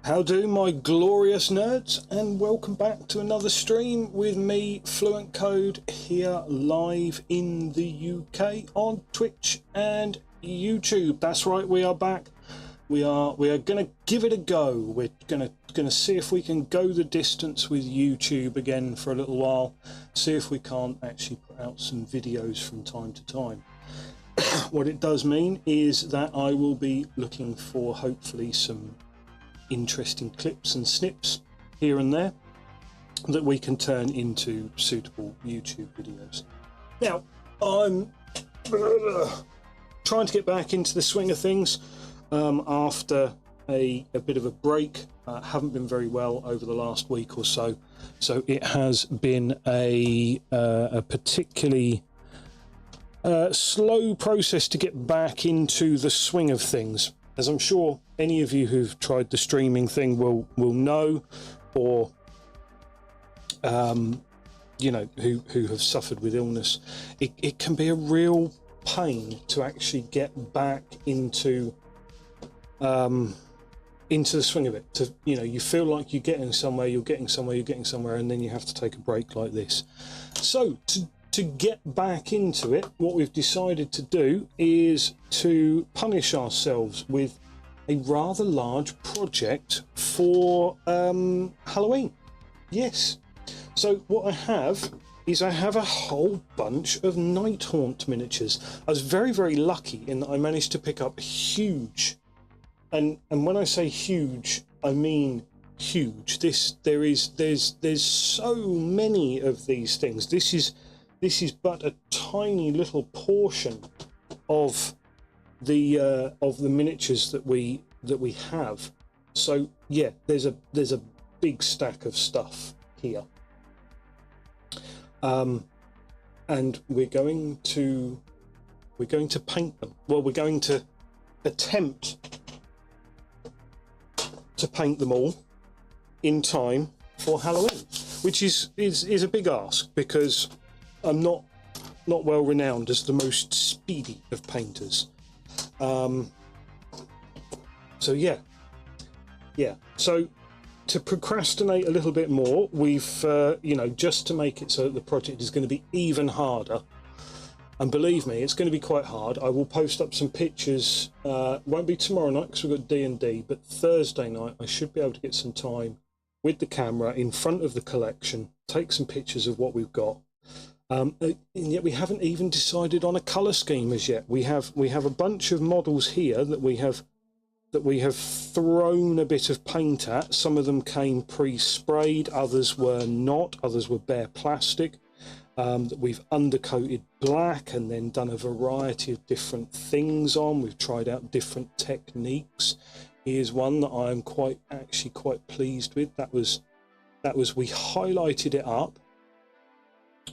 How do my glorious nerds, and welcome back to another stream with me, Fluent Code, here live in the UK on Twitch and YouTube. That's right, we are back. We are gonna give it a go. We're gonna see if we can go the distance with YouTube again for a little while. See if we can't actually put out some videos from time to time. What it does mean is that I will be looking for hopefully some interesting clips and snips here and there that we can turn into suitable YouTube videos. Now, I'm trying to get back into the swing of things after a bit of a break. Haven't been very well over the last week or so, so it has been a particularly slow process to get back into the swing of things, as I'm sure any of you who've tried the streaming thing will know, or you know, who have suffered with illness. It can be a real pain to actually get back into the swing of it. To, you know, you feel like you're getting somewhere, and then you have to take a break like this. So to get back into it, what we've decided to do is to punish ourselves with a rather large project for Halloween. Yes. So what I have is I have a whole bunch of Nighthaunt miniatures. I was very, very lucky in that I managed to pick up huge, and when I say huge, I mean huge. There's so many of these things. This is but a tiny little portion of the miniatures that we have. So yeah, there's a big stack of stuff here, and we're going to paint them. Well, we're going to attempt to paint them all in time for Halloween, which is a big ask, because I'm not well renowned as the most speedy of painters. So yeah. So to procrastinate a little bit more, we've you know, just to make it so that the project is going to be even harder. And believe me, it's going to be quite hard. I will post up some pictures. Won't be tomorrow night because we've got D&D, but Thursday night I should be able to get some time with the camera in front of the collection, take some pictures of what we've got. And yet we haven't even decided on a colour scheme as yet. We have a bunch of models here that we have thrown a bit of paint at. Some of them came pre-sprayed, others were not, others were bare plastic, that we've undercoated black and then done a variety of different things on. We've tried out different techniques. Here's one that I'm actually quite pleased with. That was we highlighted it up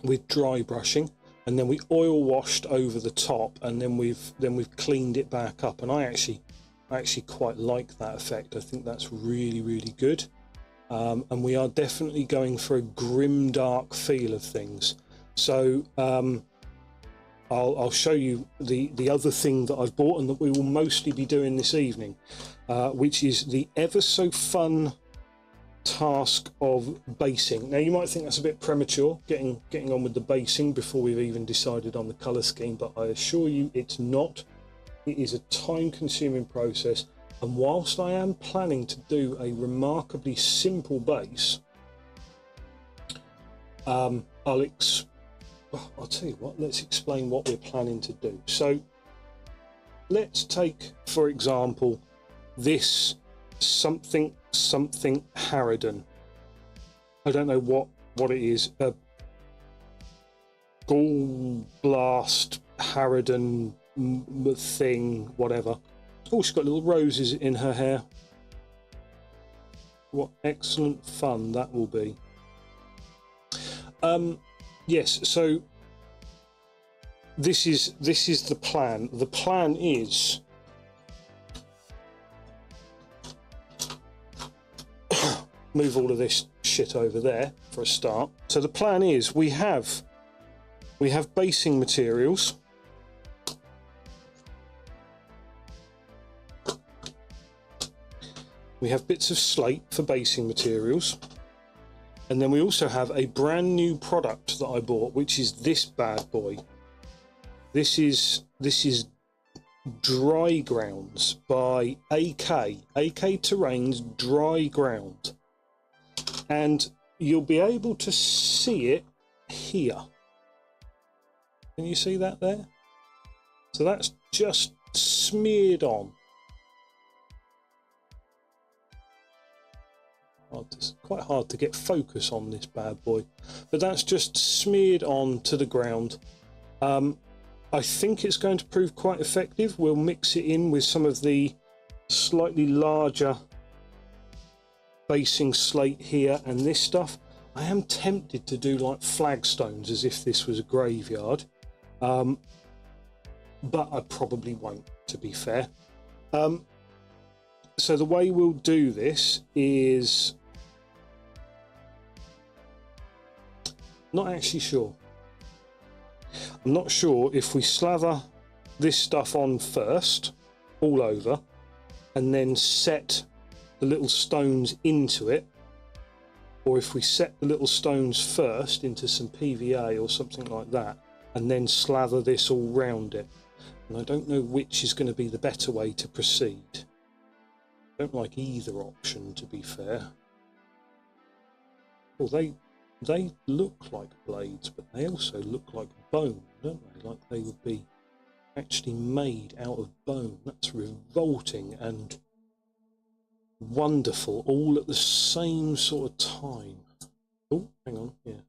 with dry brushing, and then we oil washed over the top, and then we've cleaned it back up, and I actually quite like that effect. I think that's really, really good. And we are definitely going for a grimdark feel of things. So I'll show you the other thing that I've bought and that we will mostly be doing this evening, which is the ever so fun task of basing. Now you might think that's a bit premature, getting on with the basing before we've even decided on the color scheme, but I assure you it's not. It is a time-consuming process, and whilst I am planning to do a remarkably simple base, I'll tell you what, let's explain what we're planning to do. So let's take, for example, this something Harridan. I don't know what it is. A Gall Blast Harridan thing, whatever. Oh, she's got little roses in her hair. What excellent fun that will be. Yes, so this is the plan. The plan is move all of this shit over there for a start. So the plan is we have basing materials. We have bits of slate for basing materials. And then we also have a brand new product that I bought, which is this bad boy. This is Dry Grounds by AK Terrain's Dry Ground. And you'll be able to see it here. Can you see that there? So that's just smeared on. It's quite hard to get focus on this bad boy, but that's just smeared on to the ground. I think it's going to prove quite effective. We'll mix it in with some of the slightly larger basing slate here and this stuff. I am tempted to do like flagstones as if this was a graveyard, but I probably won't, to be fair. So the way we'll do this is, not actually sure. I'm not sure if we slather this stuff on first, all over, and then set the little stones into it, or if we set the little stones first into some PVA or something like that, and then slather this all round it. And I don't know which is going to be the better way to proceed. I don't like either option, to be fair. Well, they look like blades, but they also look like bone, don't they? Like they would be actually made out of bone. That's revolting and wonderful, all at the same sort of time. Oh, hang on, yeah.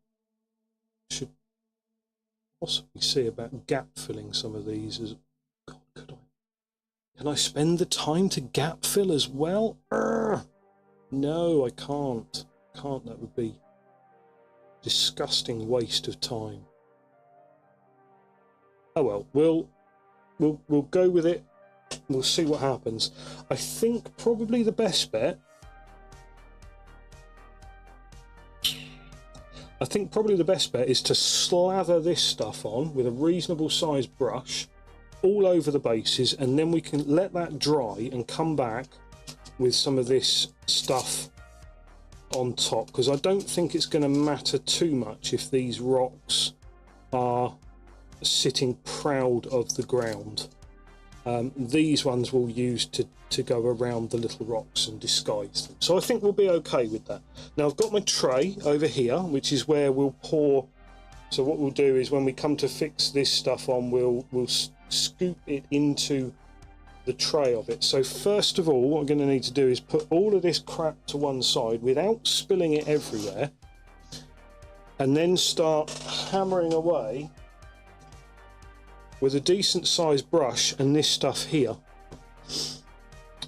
Should possibly see about gap filling some of these. As God, could I? Can I spend the time to gap fill as well? No, I can't. That would be disgusting waste of time. Oh well, we'll go with it. We'll see what happens. I think probably the best bet. Is to slather this stuff on with a reasonable sized brush all over the bases, and then we can let that dry and come back with some of this stuff on top, because I don't think it's going to matter too much if these rocks are sitting proud of the ground. These ones we'll use to go around the little rocks and disguise them. So I think we'll be okay with that. Now I've got my tray over here, which is where we'll pour. So what we'll do is when we come to fix this stuff on, we'll scoop it into the tray of it. So first of all, what I'm going to need to do is put all of this crap to one side without spilling it everywhere, and then start hammering away with a decent sized brush and this stuff here.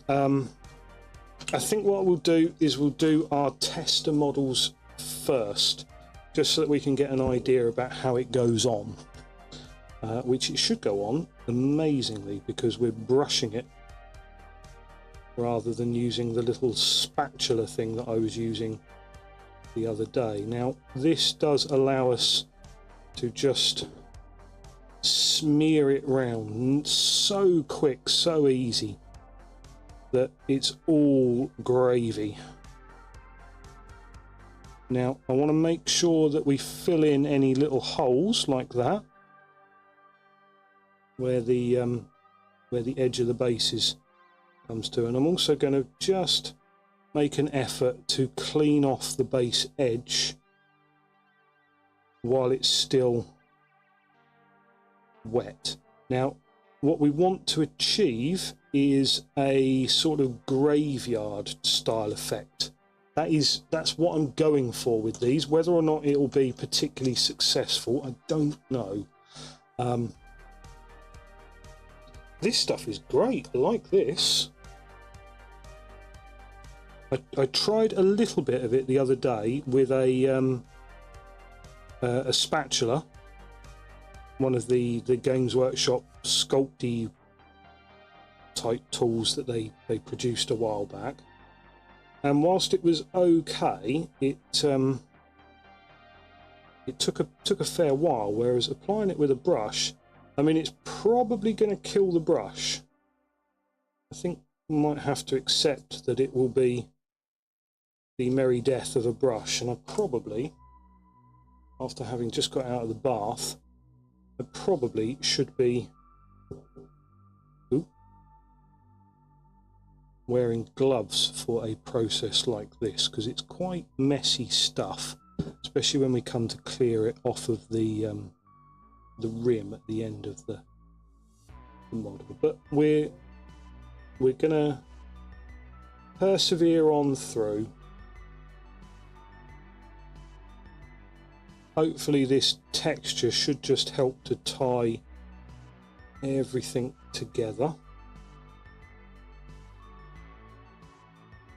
I think what we'll do is we'll do our tester models first, just so that we can get an idea about how it goes on, which it should go on amazingly, because we're brushing it rather than using the little spatula thing that I was using the other day. Now this does allow us to just smear it round so quick, so easy, that it's all gravy. Now I want to make sure that we fill in any little holes like that where the edge of the bases comes to, and I'm also going to just make an effort to clean off the base edge while it's still wet. Now what we want to achieve is a sort of graveyard style effect. That's what I'm going for with these. Whether or not it will be particularly successful, I don't know. This stuff is great. I like this. I tried a little bit of it the other day with a spatula, one of the Games Workshop sculpty type tools that they produced a while back. And whilst it was okay, it took a fair while. Whereas applying it with a brush, I mean, it's probably going to kill the brush. I think might have to accept that it will be the merry death of a brush, and I probably, after having just got out of the bath, I probably should be wearing gloves for a process like this, because it's quite messy stuff, especially when we come to clear it off of the rim at the end of the model. But we're gonna persevere on through. Hopefully this texture should just help to tie everything together.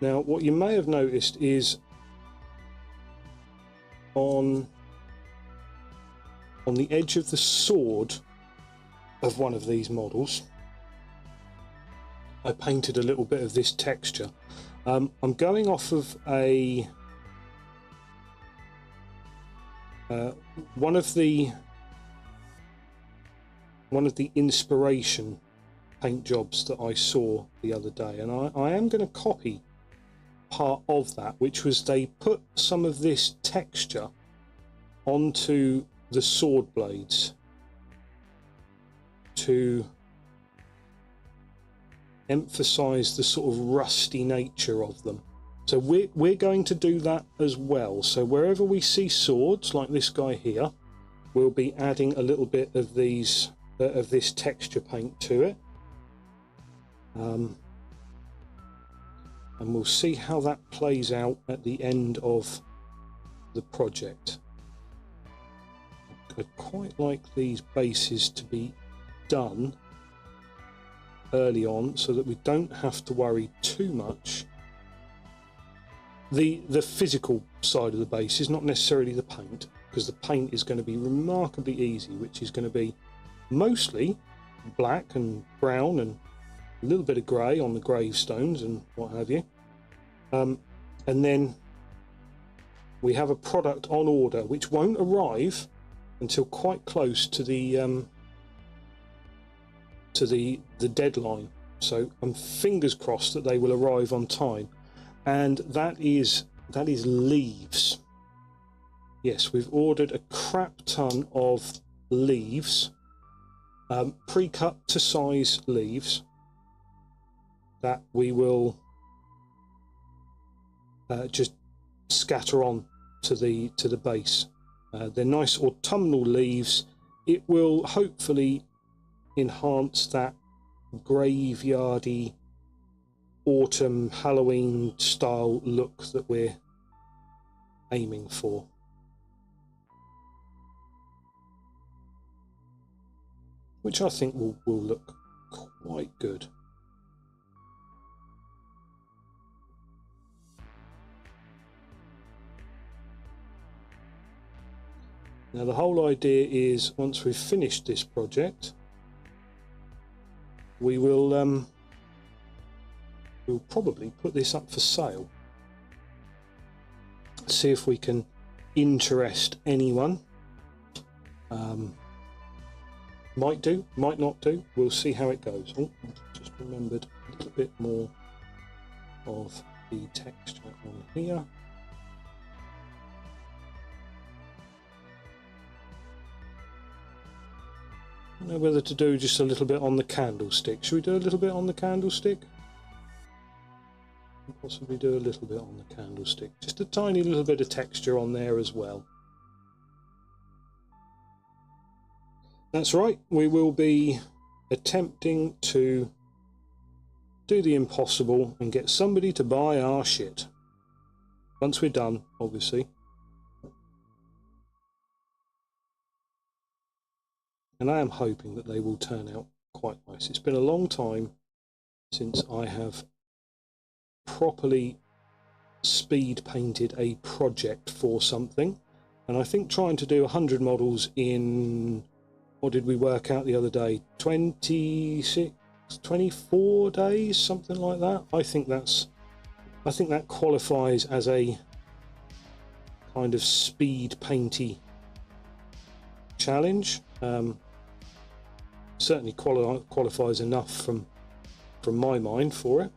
Now, what you may have noticed is on the edge of the sword of one of these models, I painted a little bit of this texture. I'm going off of a one of the inspiration paint jobs that I saw the other day, and I am going to copy part of that, which was they put some of this texture onto the sword blades to emphasize the sort of rusty nature of them. So we're going to do that as well. So wherever we see swords like this guy here, we'll be adding a little bit of these of this texture paint to it, and we'll see how that plays out at the end of the project. I'd quite like these bases to be done early on so that we don't have to worry too much. The physical side of the base is not necessarily the paint, because the paint is going to be remarkably easy, which is going to be mostly black and brown and a little bit of grey on the gravestones and what have you. And then we have a product on order which won't arrive until quite close to the deadline. So I'm fingers crossed that they will arrive on time. And that is leaves. Yes, we've ordered a crap ton of leaves, pre-cut to size leaves that we will just scatter on to the base. They're nice autumnal leaves. It will hopefully enhance that graveyardy autumn Halloween style look that we're aiming for. Which I think will look quite good. Now the whole idea is, once we've finished this project, we will we'll probably put this up for sale. See if we can interest anyone. Might do, might not do. We'll see how it goes. Oh, I just remembered a little bit more of the texture on here. I don't know whether to do just a little bit on the candlestick. Should we do a little bit on the candlestick? Possibly do a little bit on the candlestick. Just a tiny little bit of texture on there as well. That's right, we will be attempting to do the impossible and get somebody to buy our shit. Once we're done, obviously. And I am hoping that they will turn out quite nice. It's been a long time since I have properly speed painted a project for something, and I think trying to do 100 models in, what did we work out the other day, 24 days, something like that. I think that qualifies as a kind of speed painty challenge. Certainly qualifies enough from my mind for it.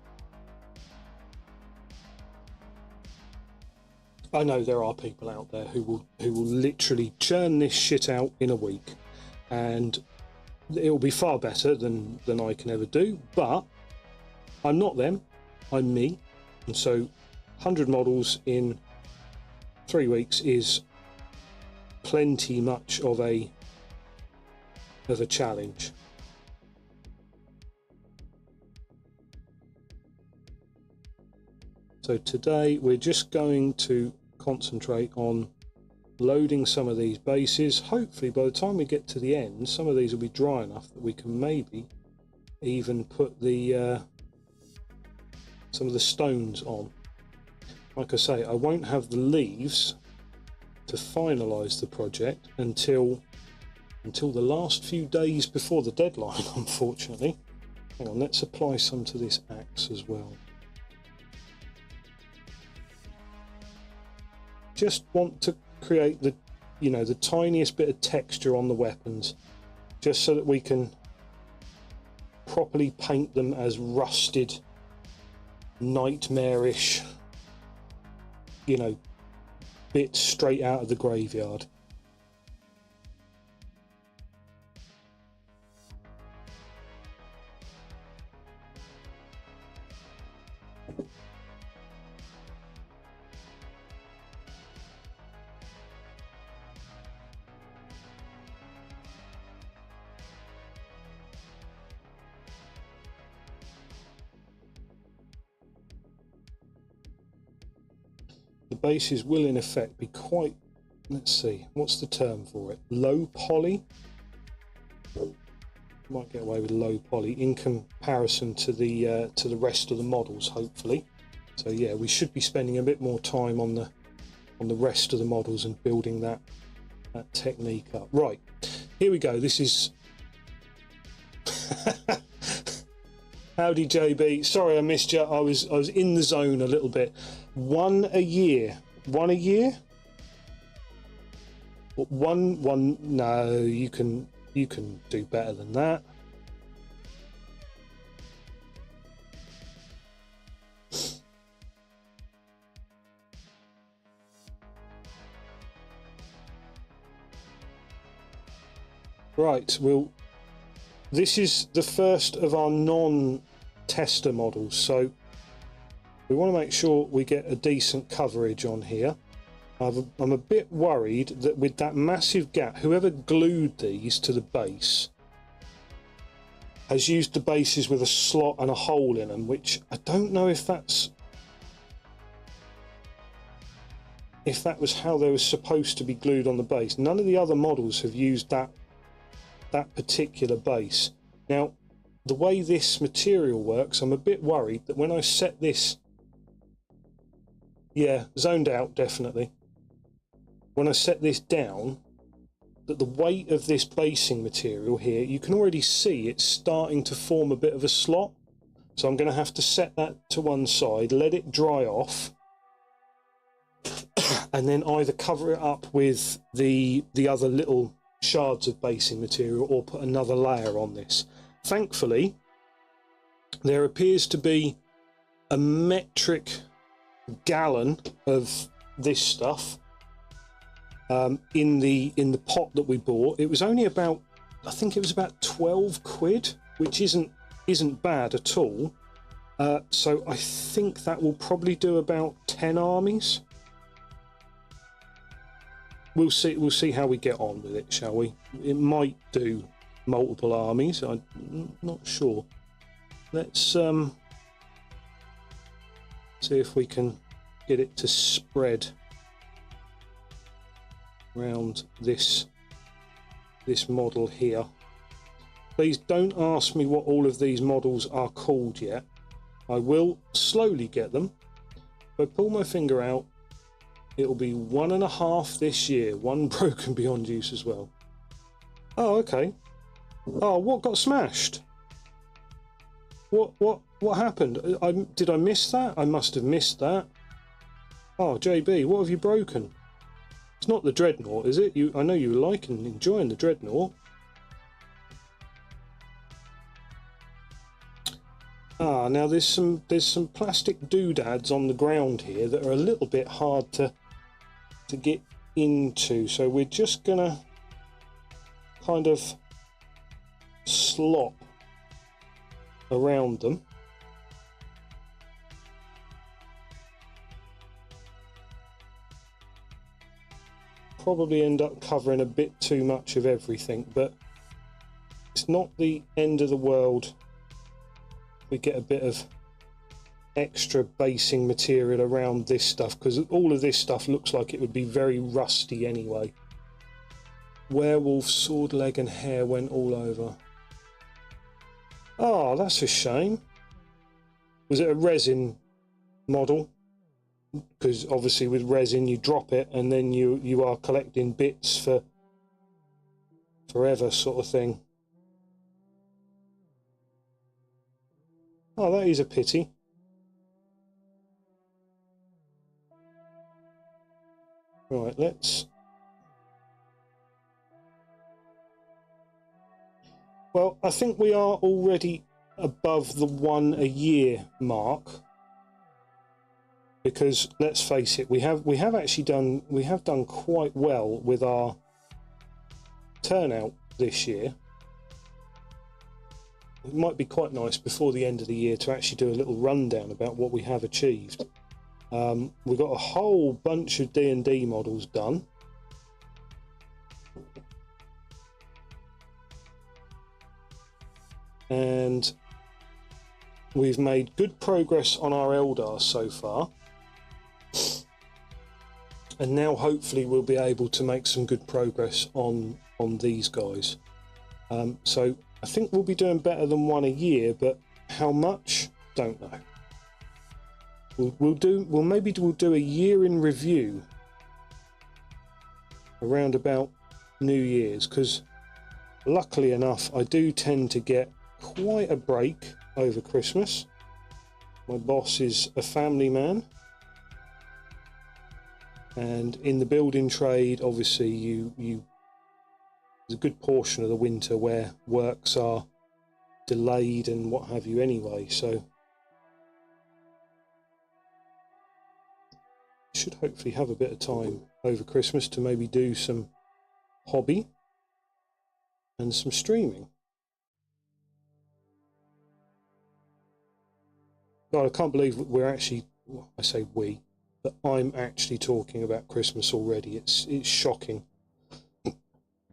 I know there are people out there who will literally churn this shit out in a week, and it will be far better than I can ever do. But I'm not them, I'm me, and so 100 models in 3 weeks is plenty much of a challenge. So today we're just going to concentrate on loading some of these bases. Hopefully by the time we get to the end, some of these will be dry enough that we can maybe even put the some of the stones on. Like I say, I won't have the leaves to finalize the project until the last few days before the deadline, unfortunately. Hang on, let's apply some to this axe as well. Just want to create the, you know, the tiniest bit of texture on the weapons, just so that we can properly paint them as rusted, nightmarish, you know, bits straight out of the graveyard. The bases will in effect be quite, let's see, what's the term for it? Low poly? Might get away with low poly in comparison to the rest of the models, hopefully. So yeah, we should be spending a bit more time on the rest of the models and building that technique up. Right, here we go. This is howdy JB, sorry I missed you. I was in the zone a little bit. One a year. No, you can do better than that. Right, well, this is the first of our non-tester models, so we want to make sure we get a decent coverage on here. I'm a bit worried that with that massive gap, whoever glued these to the base has used the bases with a slot and a hole in them, which I don't know if that was how they were supposed to be glued on the base. None of the other models have used that particular base. Now, the way this material works, I'm a bit worried that when I set this, yeah, zoned out definitely. When I set this down, that the weight of this basing material here, you can already see it's starting to form a bit of a slot. So I'm going to have to set that to one side, let it dry off, and then either cover it up with the other little shards of basing material or put another layer on this. Thankfully, there appears to be a metric gallon of this stuff in the pot that we bought. It was only about, I think it was about 12 quid, which isn't bad at all. So I think that will probably do about 10 armies. We'll see how we get on with it, shall we? It might do multiple armies, I'm not sure. Let's see if we can get it to spread around this model here. Please don't ask me what all of these models are called yet. I will slowly get them. If I pull my finger out, it'll be 1.5 this year. One broken beyond use as well. Oh, okay. Oh, what got smashed? What happened? Did I miss that? I must have missed that. Oh, JB, what have you broken? It's not the Dreadnought, is it? I know you like and enjoying the Dreadnought. Ah, now there's some plastic doodads on the ground here that are a little bit hard to to get into, so we're just gonna kind of slop around them. Probably end up covering a bit too much of everything, but it's not the end of the world. We get a bit of extra basing material around this stuff, because all of this stuff looks like it would be very rusty anyway. Werewolf, sword leg and hair went all over. Oh, that's a shame. Was it a resin model? Because obviously with resin you drop it and then you are collecting bits for forever, sort of thing. Oh, that is a pity. Right, let's... Well, I think we are already above the 1 a year mark, because let's face it, we have done quite well with our turnout this year. It might be quite nice before the end of the year to actually do a little rundown about what we have achieved. We've got a whole bunch of D&D models done. And we've made good progress on our Eldar so far. And now hopefully we'll be able to make some good progress on these guys. So I think we'll be doing better than 1 a year, but how much? Don't know. We'll do a year in review around about New Year's, because luckily enough I do tend to get quite a break over Christmas. My boss is a family man, and in the building trade obviously there's a good portion of the winter where works are delayed and what have you anyway, so should hopefully have a bit of time over Christmas to maybe do some hobby and some streaming. God, I can't believe we're actually, well, I say we, but I'm actually talking about Christmas already. It's shocking.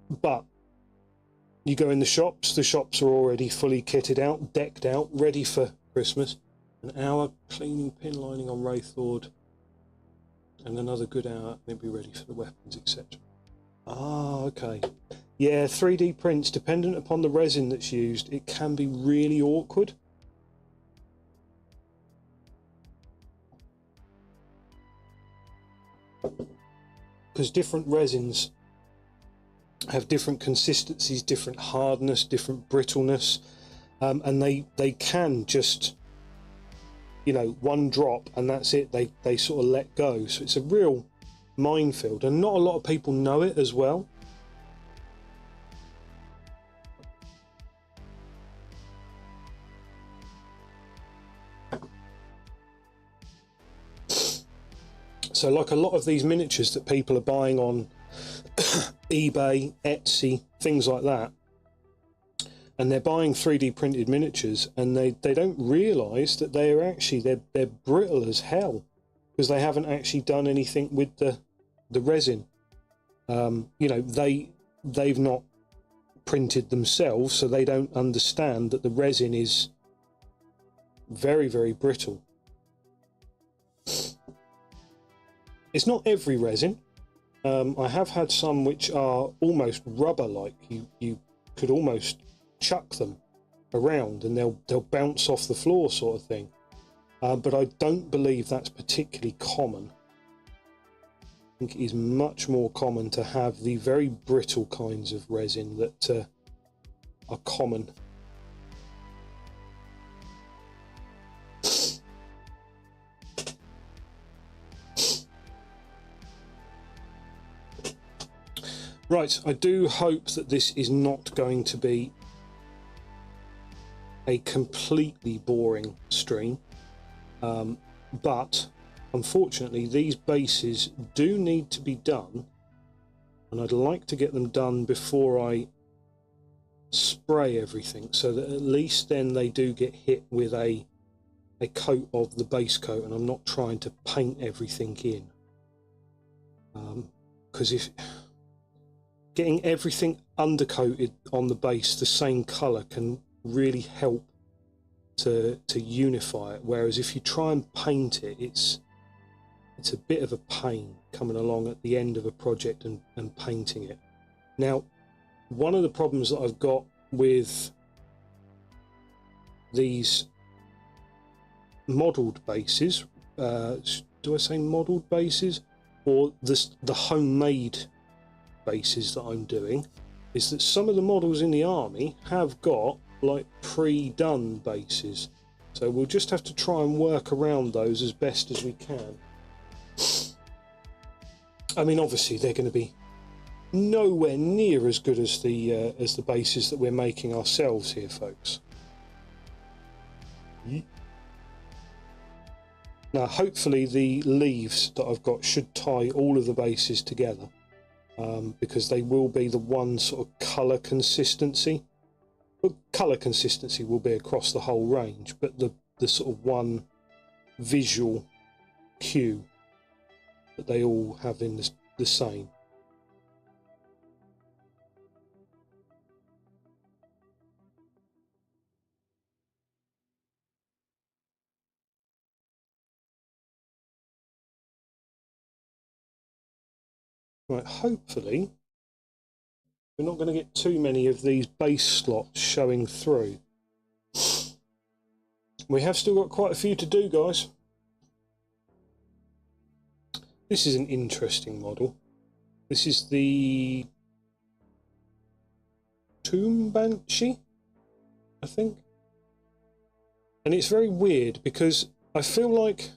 But you go in the shops are already fully kitted out, decked out, ready for Christmas. An hour cleaning pin lining on Wraithlord, and another good hour, they'll be ready for the weapons, etc. Ah, okay. Yeah, 3D prints, dependent upon the resin that's used, it can be really awkward. Because different resins have different consistencies, different hardness, different brittleness, and they can just, you know, one drop and that's it, they sort of let go. So it's a real minefield, and not a lot of people know it as well. So like a lot of these miniatures that people are buying on eBay, Etsy, things like that, and they're buying 3D printed miniatures, and they don't realise that they're brittle as hell, because they haven't actually done anything with the resin. You know, they've not printed themselves, so they don't understand that the resin is very, very brittle. It's not every resin. I have had some which are almost rubber-like. You could almost chuck them around and they'll bounce off the floor, sort of thing. But I don't believe that's particularly common. I think it is much more common to have the very brittle kinds of resin that are common. Right, I do hope that this is not going to be a completely boring stream, but unfortunately these bases do need to be done, and I'd like to get them done before I spray everything, so that at least then they do get hit with a coat of the base coat, and I'm not trying to paint everything in, because if getting everything undercoated on the base the same color can really help to unify it, whereas if you try and paint it, it's a bit of a pain coming along at the end of a project and painting it. Now, one of the problems that I've got with these modelled bases, do I say modelled bases, or the homemade bases that I'm doing, is that some of the models in the army have got like pre-done bases, so we'll just have to try and work around those as best as we can. I mean, obviously they're going to be nowhere near as good as the bases that we're making ourselves here, folks. Now, hopefully the leaves that I've got should tie all of the bases together, because they will be the one sort of colour consistency. Well, colour consistency will be across the whole range, but the sort of one visual cue that they all have in the same. Right, hopefully we're not going to get too many of these base slots showing through. We have still got quite a few to do, guys. This is an interesting model. This is the Tomb Banshee, I think. And it's very weird because I feel like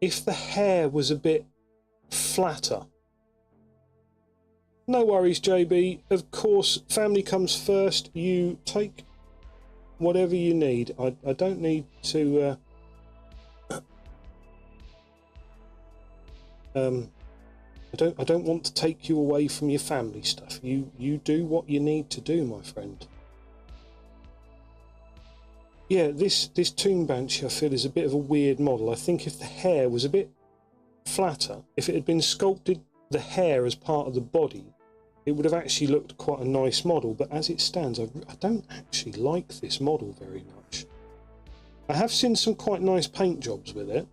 if the hair was a bit flatter. No worries, JB. Of course, family comes first. You take whatever you need. I don't need to... I don't want to take you away from your family stuff. You do what you need to do, my friend. Yeah, this Tomb Banshee I feel is a bit of a weird model. I think if the hair was a bit flatter, if it had been sculpted the hair as part of the body, it would have actually looked quite a nice model, but as it stands, I don't actually like this model very much. I have seen some quite nice paint jobs with it,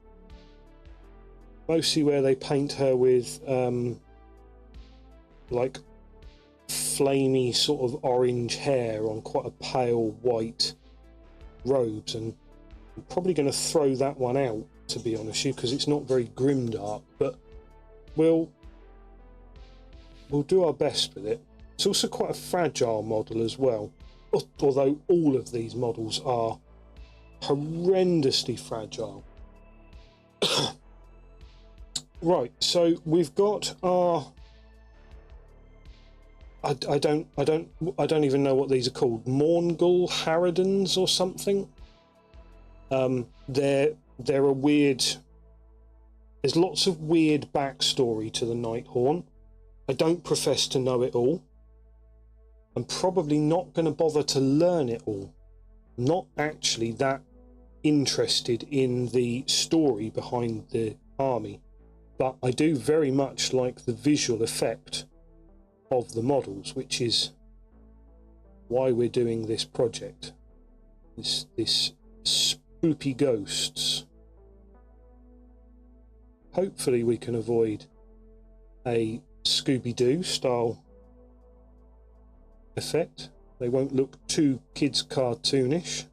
mostly where they paint her with like flamey sort of orange hair on quite a pale white robes, and I'm probably going to throw that one out, to be honest with you, because it's not very grimdark, but we'll do our best with it. It's also quite a fragile model as well, although all of these models are horrendously fragile. Right, so we've got our I don't even know what these are called, Morngul Harridans or something. They're a weird, there's lots of weird backstory to the Nighthaunt. I don't profess to know it all. I'm probably not going to bother to learn it all. I'm not actually that interested in the story behind the army, but I do very much like the visual effect of the models, which is why we're doing this project. This spoopy ghosts. Hopefully we can avoid a Scooby-Doo style effect. They won't look too kids cartoonish.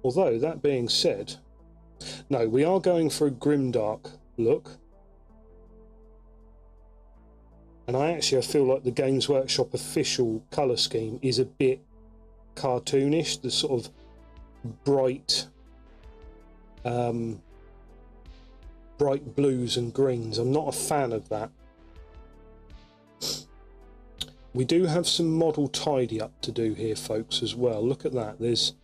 Although, that being said, no, we are going for a grimdark look. And I feel like the Games Workshop official colour scheme is a bit cartoonish, the sort of bright bright blues and greens. I'm not a fan of that. We do have some model tidy up to do here, folks, as well. Look at that. There's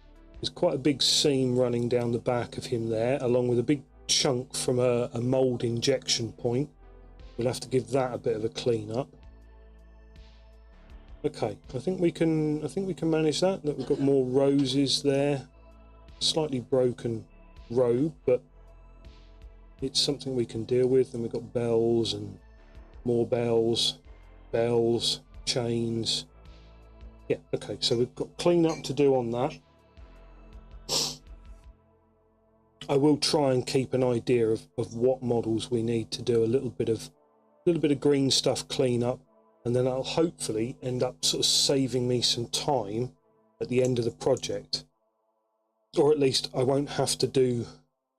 There's quite a big seam running down the back of him there, along with a big chunk from a mould injection point. We'll have to give that a bit of a clean up. Okay, I think we can manage that. Look, we've got more roses there. Slightly broken robe, but it's something we can deal with. And we've got bells and more bells, chains. Yeah, okay, so we've got clean up to do on that. I will try and keep an idea of what models we need to do a little bit of green stuff clean up, and then I'll hopefully end up sort of saving me some time at the end of the project, or at least I won't have to do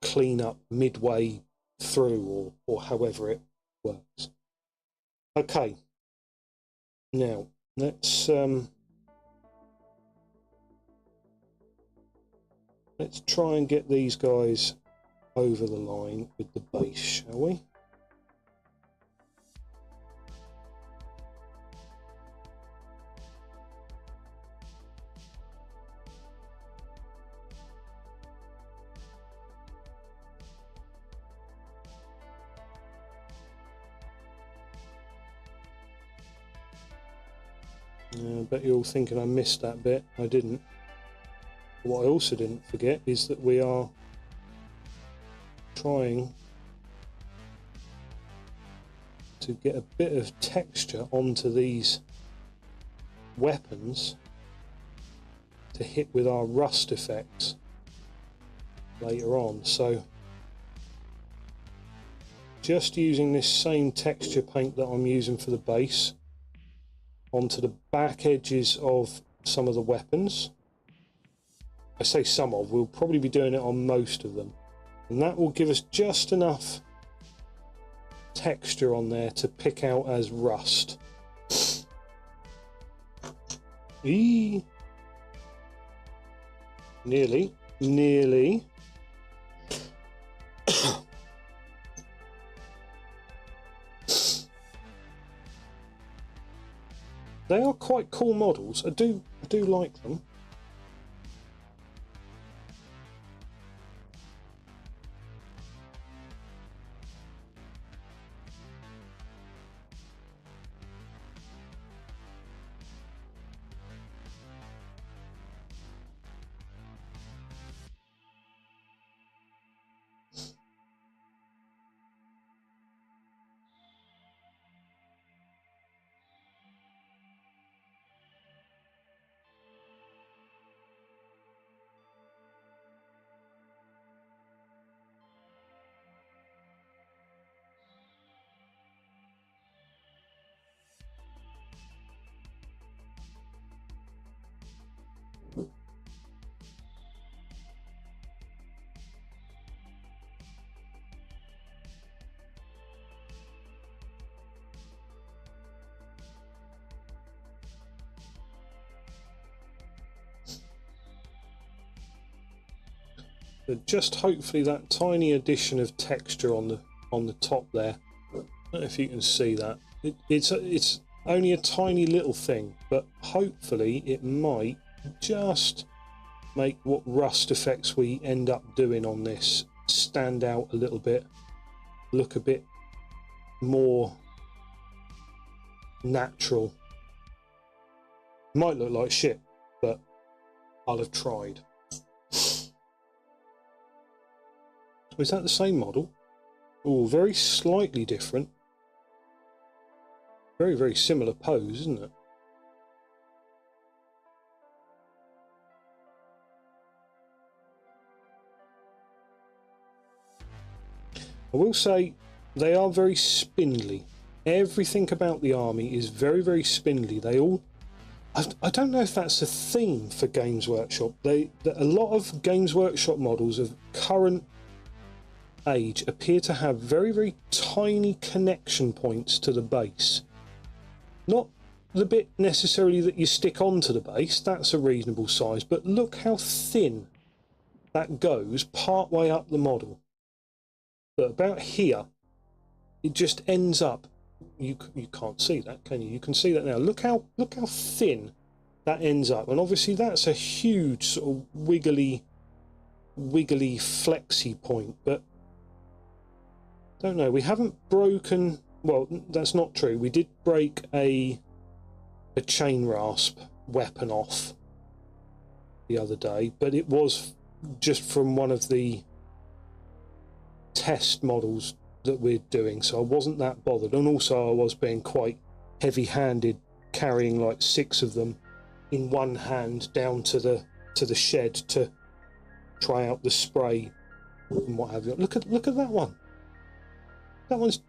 clean up midway through, or however it works. Okay, now let's try and get these guys over the line with the base, shall we? I bet you're all thinking I missed that bit. I didn't. What I also didn't forget is that we are trying to get a bit of texture onto these weapons to hit with our rust effects later on. So just using this same texture paint that I'm using for the base onto the back edges of some of the weapons. I say some of, we'll probably be doing it on most of them, and that will give us just enough texture on there to pick out as rust. Eee. Nearly. They are quite cool models. I do like them. But just hopefully that tiny addition of texture on the top there. I don't know if you can see that. It's only a tiny little thing, but hopefully it might just make what rust effects we end up doing on this stand out a little bit, look a bit more natural. Might look like shit, but I'll have tried. Is that the same model? Oh, very slightly different. Very, very similar pose, isn't it? I will say they are very spindly. Everything about the army is very, very spindly. They all... I don't know if that's a theme for Games Workshop. A lot of Games Workshop models of current age appear to have very, very tiny connection points to the base. Not the bit necessarily that you stick onto the base, that's a reasonable size, but look how thin that goes part way up the model. But about here, it just ends up, you can't see that, can you? You can see that now. Look how thin that ends up. And obviously that's a huge sort of wiggly flexy point, but don't know, we haven't broken, well, that's not true, we did break a chain rasp weapon off the other day, but it was just from one of the test models that we're doing, so I wasn't that bothered. And also I was being quite heavy-handed, carrying like 6 of them in one hand down to the shed to try out the spray and what have you. Look at that one. That one's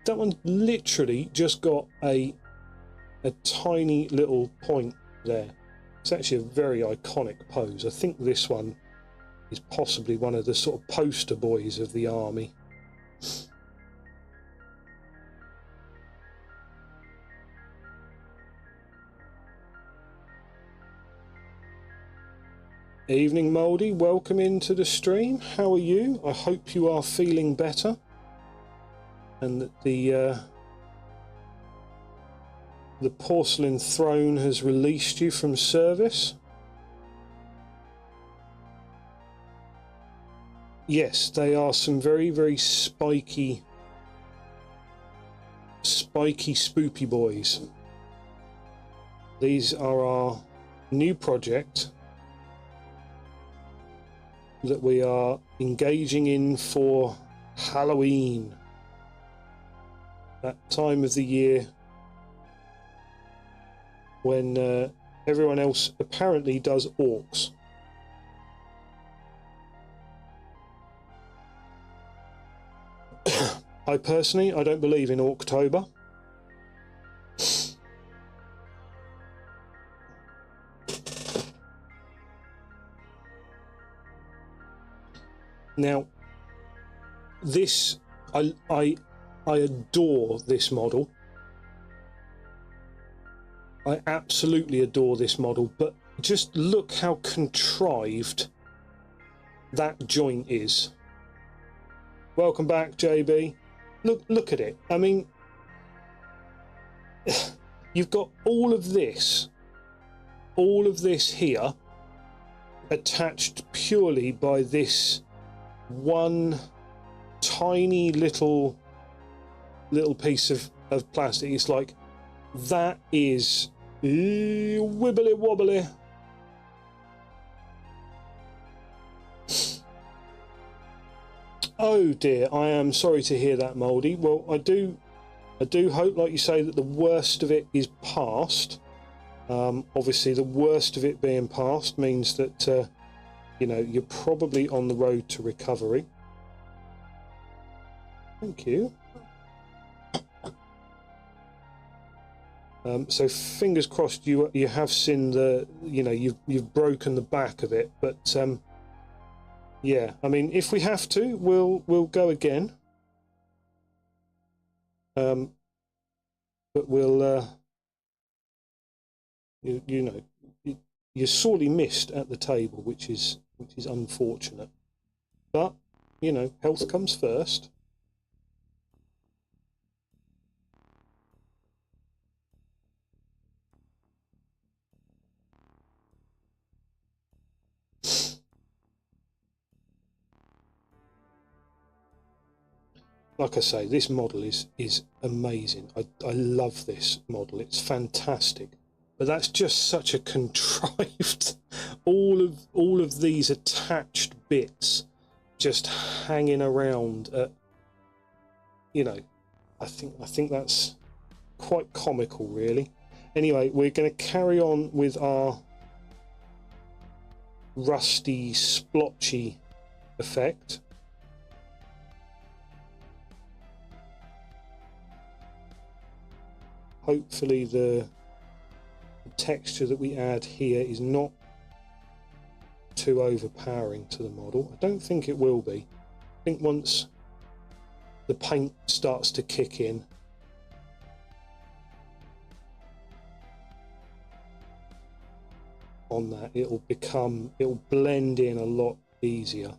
literally just got a tiny little point there. It's actually a very iconic pose. I think this one is possibly one of the sort of poster boys of the army. Evening Mouldy, welcome into the stream. How are you? I hope you are feeling better and that the porcelain throne has released you from service. Yes, they are some very, very spiky spoopy boys. These are our new project that we are engaging in for Halloween, that time of the year when everyone else apparently does orcs. I personally, I don't believe in Orktober. Now, this, I adore this model. I absolutely adore this model, but just look how contrived that joint is. Welcome back, JB. Look at it. I mean, you've got all of this here attached purely by this one tiny little piece of plastic. It's like, that is wibbly wobbly. Oh dear, I am sorry to hear that, Mouldy. Well, I do hope, like you say, that the worst of it is past. Obviously, the worst of it being past means that you know, you're probably on the road to recovery. Thank you. So fingers crossed you have seen the, you know, you've broken the back of it, but yeah, I mean, if we have to, we'll go again. But we'll you know, you're sorely missed at the table, which is unfortunate, but you know, health comes first. Like I say, this model is amazing. I love this model. It's fantastic. But that's just such a contrived all of these attached bits just hanging around at, you know, I think that's quite comical, really. Anyway, we're going to carry on with our rusty splotchy effect. Hopefully the texture that we add here is not too overpowering to the model. I don't think it will be. I think once the paint starts to kick in, on that, it'll blend in a lot easier.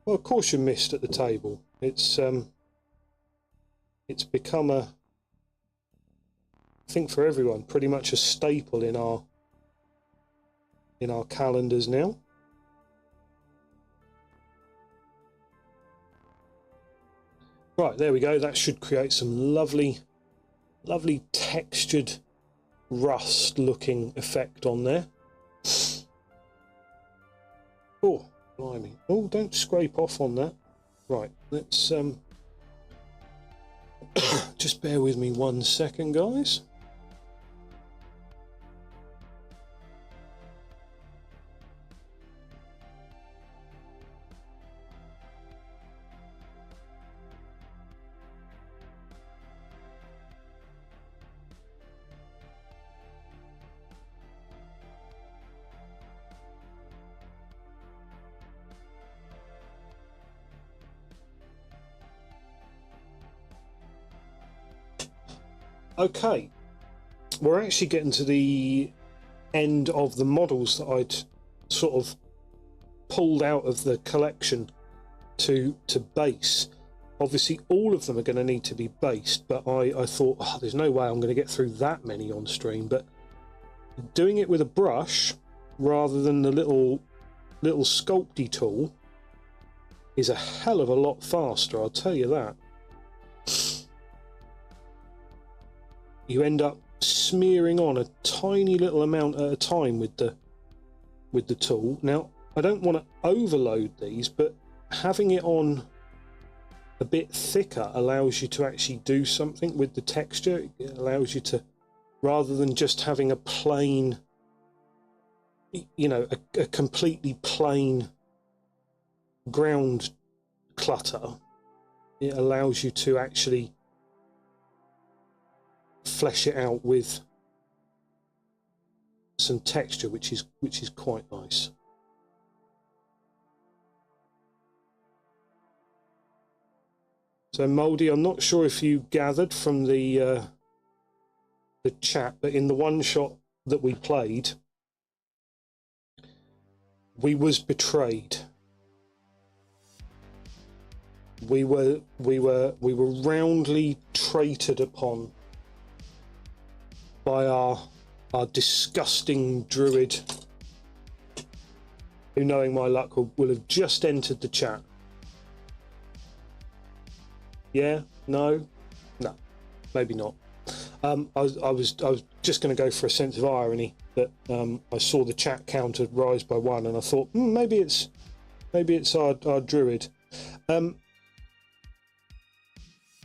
Well, of course you're missed at the table. It's become a think for everyone, pretty much a staple in our calendars now. Right, there we go. That should create some lovely textured rust looking effect on there. Oh, blimey. Oh, don't scrape off on that. Right, let's just bear with me 1 second, guys. Okay, we're actually getting to the end of the models that I'd sort of pulled out of the collection to base. Obviously all of them are going to need to be based, but I thought, oh, there's no way I'm going to get through that many on stream. But doing it with a brush rather than the little sculpty tool is a hell of a lot faster, I'll tell you that. You end up smearing on a tiny little amount at a time with the tool. Now, I don't want to overload these, but having it on a bit thicker allows you to actually do something with the texture. It allows you to, rather than just having a plain, you know, a completely plain ground clutter, it allows you to actually flesh it out with some texture, which is quite nice. So Mouldy, I'm not sure if you gathered from the chat, but in the one shot that we played, we was betrayed. We were roundly traited upon by our disgusting druid, who, knowing my luck, will have just entered the chat. Yeah, no, maybe not. I was just going to go for a sense of irony that I saw the chat counter rise by 1, and I thought maybe it's our druid.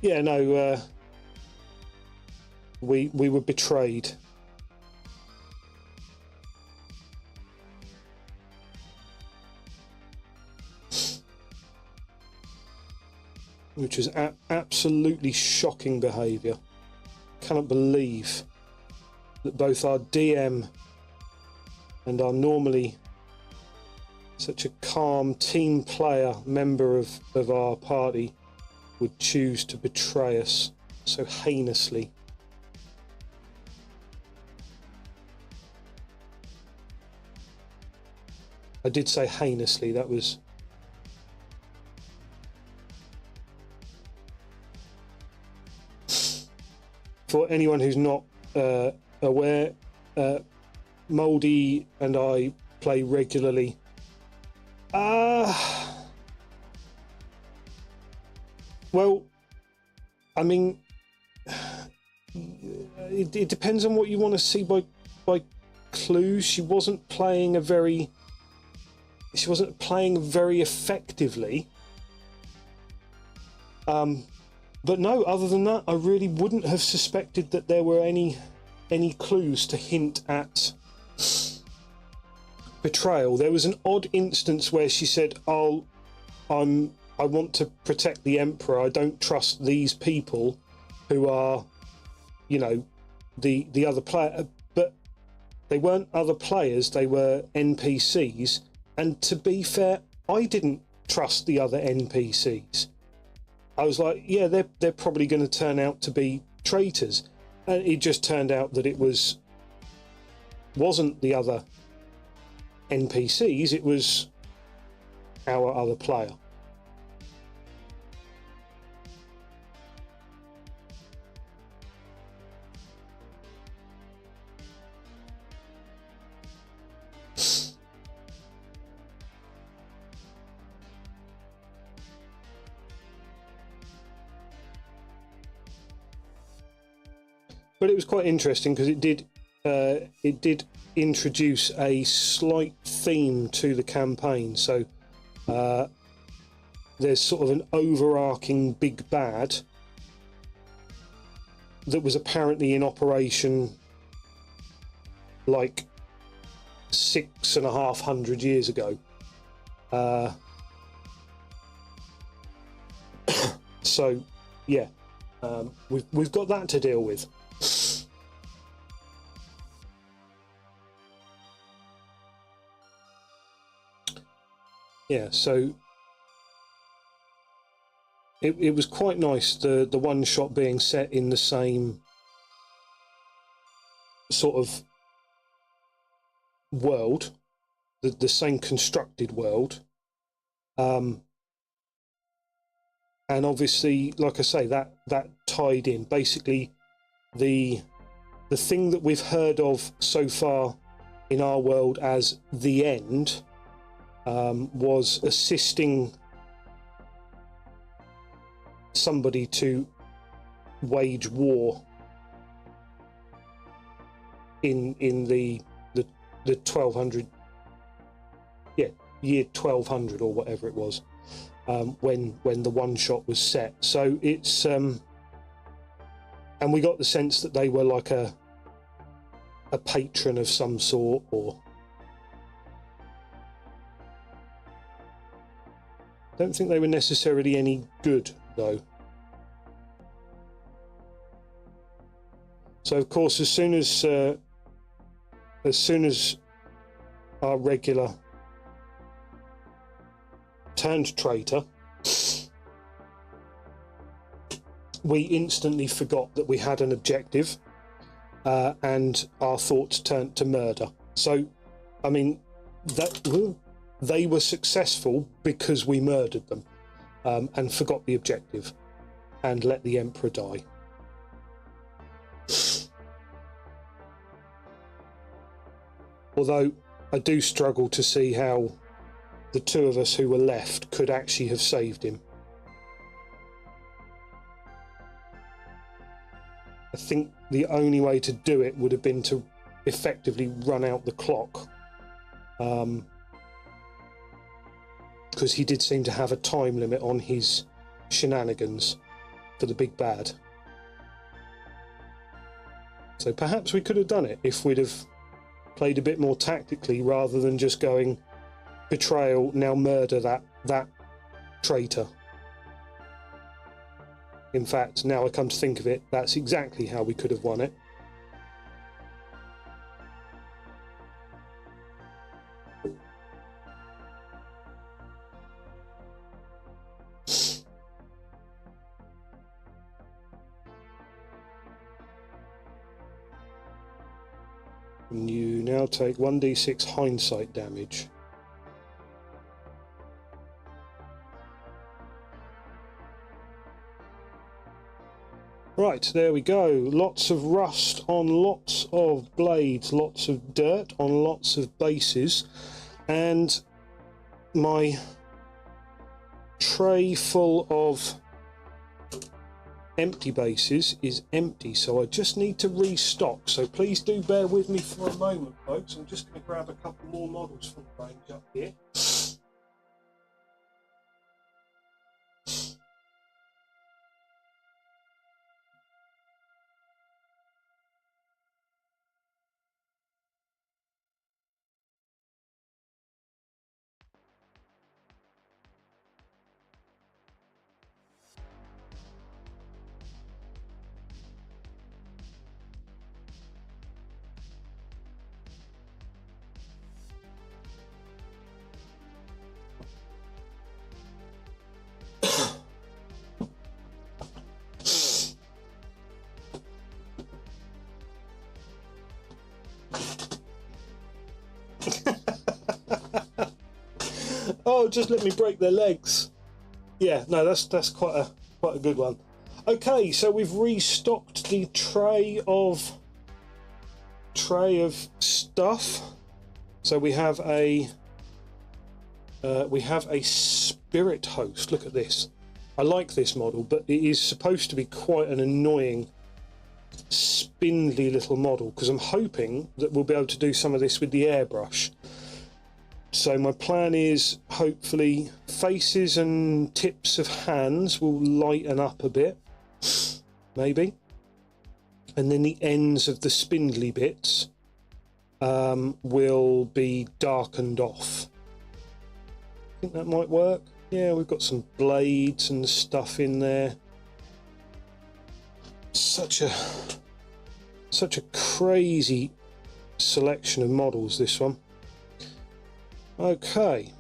Yeah, no. We were betrayed. Which was absolutely shocking behaviour. Cannot believe that both our DM and our normally such a calm team player member of our party would choose to betray us so heinously. I did say heinously, that was... For anyone who's not aware, Mouldy and I play regularly. Well, I mean, it depends on what you want to see by clues. She wasn't playing very effectively. But no, other than that, I really wouldn't have suspected that there were any clues to hint at betrayal. There was an odd instance where she said, I want to protect the Emperor. I don't trust these people who are, you know, the other player. But they weren't other players, they were NPCs. And to be fair, I didn't trust the other NPCs. I was like, yeah, they're probably going to turn out to be traitors. And it just turned out that it wasn't the other NPCs, it was our other player. But it was quite interesting because it did introduce a slight theme to the campaign. So there's sort of an overarching big bad that was apparently in operation like 650 years ago. So yeah, we've got that to deal with. Yeah, so it was quite nice, the one shot being set in the same sort of world, the same constructed world, and obviously, like I say, that tied in. Basically, the thing that we've heard of so far in our world as the end was assisting somebody to wage war in the 1200, yeah, year 1200 or whatever it was, when the one shot was set. So it's and we got the sense that they were like a patron of some sort, or don't think they were necessarily any good though. So of course, as soon as our regular turned traitor, we instantly forgot that we had an objective, and our thoughts turned to murder. So, I mean, they were successful because we murdered them, and forgot the objective and let the Emperor die. Although I do struggle to see how the two of us who were left could actually have saved him. I think the only way to do it would have been to effectively run out the clock, because he did seem to have a time limit on his shenanigans for the big bad. So perhaps we could have done it if we'd have played a bit more tactically, rather than just going betrayal, now murder that traitor. In fact, now I come to think of it, that's exactly how we could have won it. And you now take 1d6 hindsight damage. Right, there we go. Lots of rust on lots of blades, lots of dirt on lots of bases, and my tray full of empty bases is empty, so I just need to restock. So please do bear with me for a moment, folks. I'm just going to grab a couple more models from the range up here. Oh, just let me break their legs. Yeah, no, that's quite a good one. Okay, so we've restocked the tray of stuff. So we have a spirit host. Look at this. I like this model, but it is supposed to be quite an annoying spindly little model, because I'm hoping that we'll be able to do some of this with the airbrush. So my plan is hopefully faces and tips of hands will lighten up a bit, maybe, and then the ends of the spindly bits will be darkened off. I think that might work. Yeah, we've got some blades and stuff in there. Such a crazy selection of models, this one. Okay.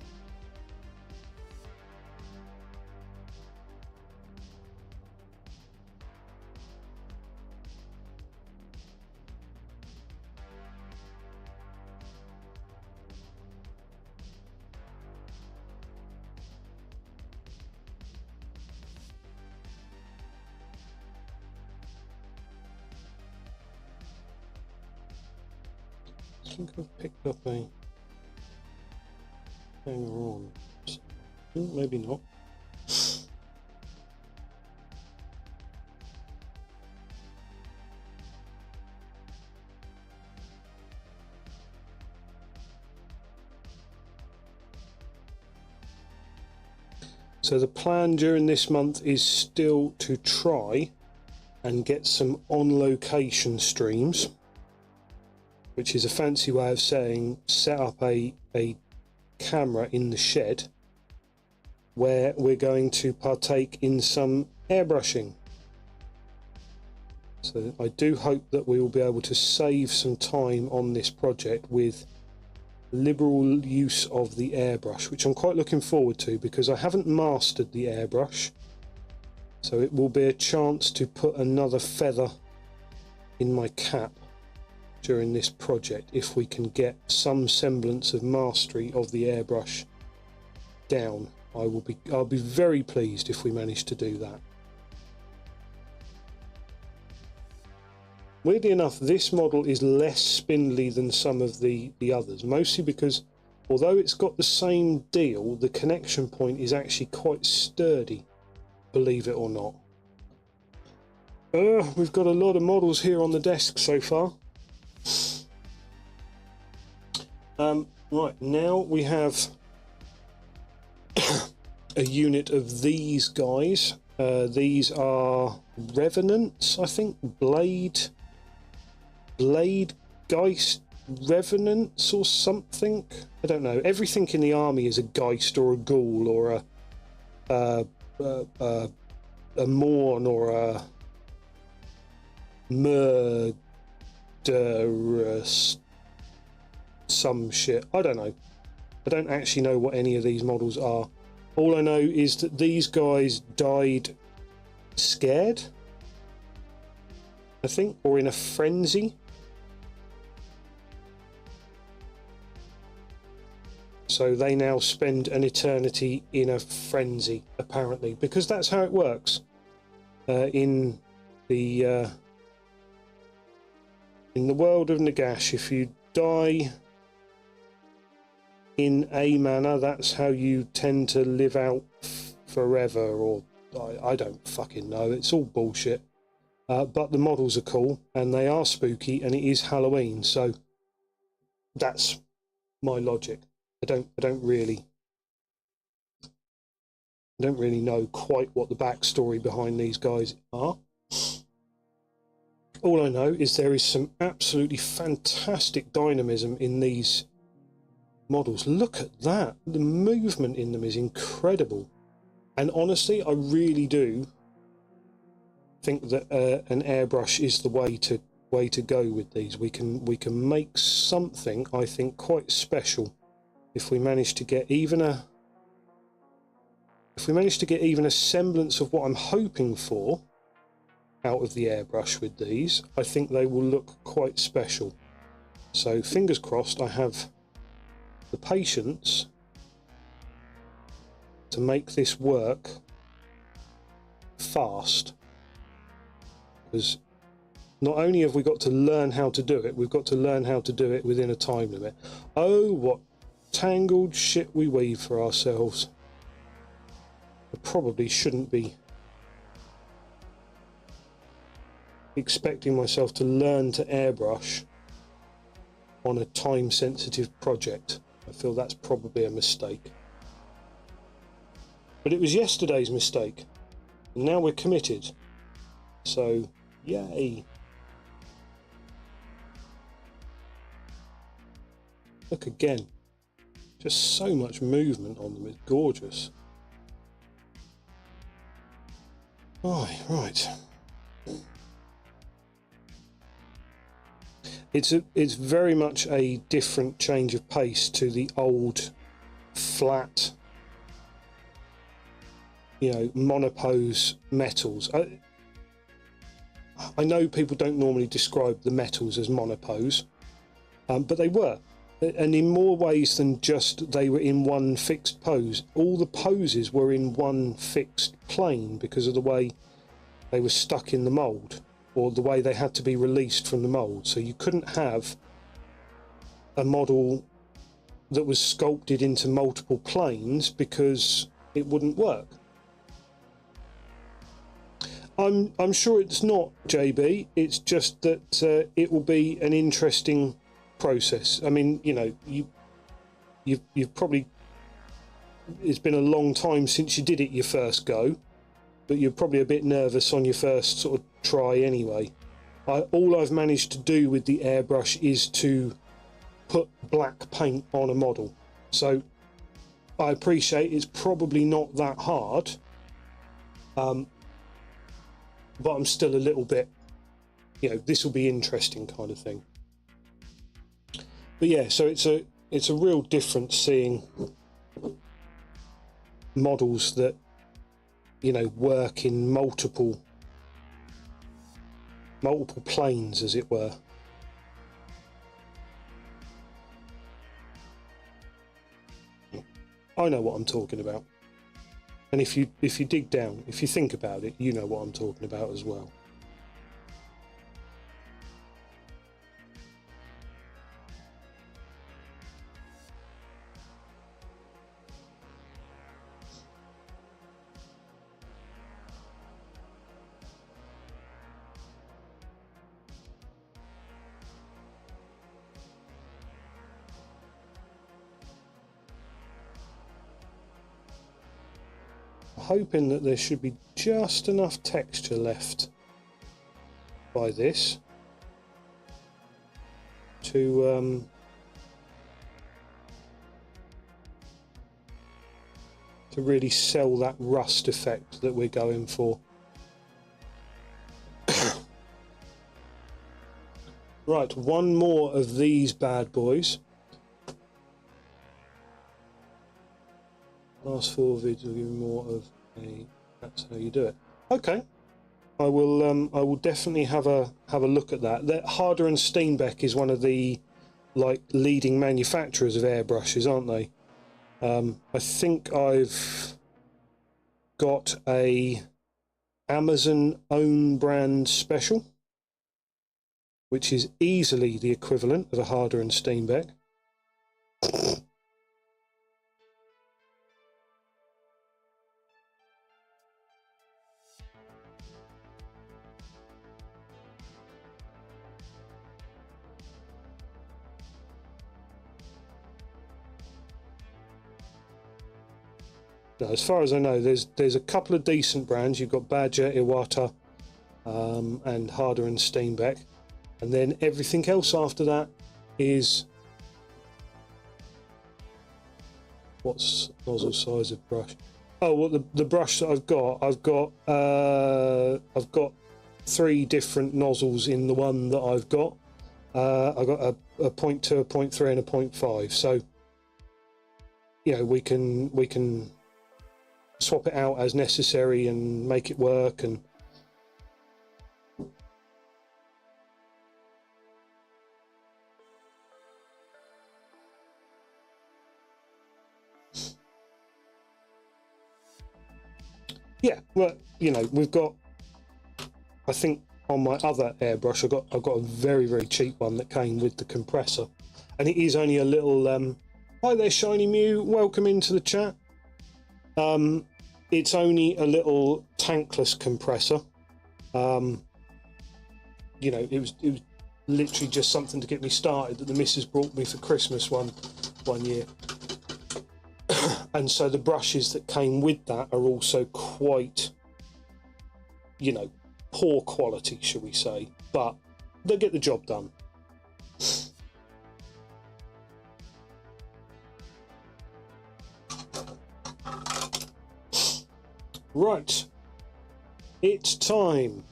I think I've picked up a hanger on. Maybe not. So the plan during this month is still to try and get some on-location streams, which is a fancy way of saying set up a camera in the shed where we're going to partake in some airbrushing. So I do hope that we will be able to save some time on this project with liberal use of the airbrush, which I'm quite looking forward to, because I haven't mastered the airbrush, so it will be a chance to put another feather in my cap during this project if we can get some semblance of mastery of the airbrush down. I'll be very pleased if we manage to do that. Weirdly enough, this model is less spindly than some of the others, mostly because although it's got the same deal, the connection point is actually quite sturdy, believe it or not. We've got a lot of models here on the desk so far. Right, now we have a unit of these guys. These are Revenants, I think. Blade Geist Revenants or something. I don't know. Everything in the army is a Geist or a Ghoul or a Morn or a Murderous some shit. I don't know. I don't actually know what any of these models are. All I know is that these guys died scared, I think, or in a frenzy. So they now spend an eternity in a frenzy, apparently, because that's how it works in the world of Nagash. If you die in a manner, that's how you tend to live out forever, or I don't fucking know. It's all bullshit. But the models are cool and they are spooky, and it is Halloween, so that's my logic. I don't really know quite what the backstory behind these guys are. All I know is there is some absolutely fantastic dynamism in these models. Look at that. The movement in them is incredible. And honestly, I really do think that an airbrush is the way to go with these. We can make something, I think, quite special if we manage to get even a semblance of what I'm hoping for out of the airbrush with these. I think they will look quite special. So fingers crossed I have the patience to make this work fast, because not only have we got to learn how to do it, we've got to learn how to do it within a time limit. Oh, what tangled shit we weave for ourselves. I probably shouldn't be expecting myself to learn to airbrush on a time-sensitive project. I feel that's probably a mistake. But it was yesterday's mistake. And now we're committed. So, yay. Look again. Just so much movement on them. It's gorgeous. Oh, right. It's very much a different change of pace to the old flat, you know, monopose metals. I know people don't normally describe the metals as monopose, but they were, and in more ways than just they were in one fixed pose. All the poses were in one fixed plane because of the way they were stuck in the mould, or the way they had to be released from the mould. So you couldn't have a model that was sculpted into multiple planes because it wouldn't work. I'm sure it's not, JB. It's just that it will be an interesting process. I mean, you know, you've probably, it's been a long time since you did it your first go, but you're probably a bit nervous on your first sort of try anyway. All I've managed to do with the airbrush is to put black paint on a model. So I appreciate it's probably not that hard, but I'm still a little bit, you know, this will be interesting kind of thing. But yeah, so it's a real difference seeing models that, you know, work in multiple planes, as it were. I know what I'm talking about. And if you dig down, if you think about it, you know what I'm talking about as well. Hoping that there should be just enough texture left by this to really sell that rust effect that we're going for. Right, one more of these bad boys. Last 4 vids will give you more of a, that's how you do it. Okay, I will definitely have a look at that. That Harder and Steenbeck is one of the like leading manufacturers of airbrushes, aren't they? I think I've got a Amazon own brand special, which is easily the equivalent of a Harder and Steenbeck. Now, as far as I know, there's a couple of decent brands. You've got Badger, Iwata, and Harder and Steenbeck, and then everything else after that is what's nozzle size of brush. Oh, well, the brush that I've got 3 different nozzles in the one that I've got. I've got a 0.2, a 0.3, and a 0.5. So, you know, we can swap it out as necessary and make it work. And yeah, well, you know, we've got, I think on my other airbrush I've got a very cheap one that came with the compressor, and it is only a little hi there Shiny Mew, welcome into the chat. It's only a little tankless compressor, you know, it was literally just something to get me started that the missus brought me for Christmas one year. And so the brushes that came with that are also quite, you know, poor quality, shall we say, but they'll get the job done. Right, it's time.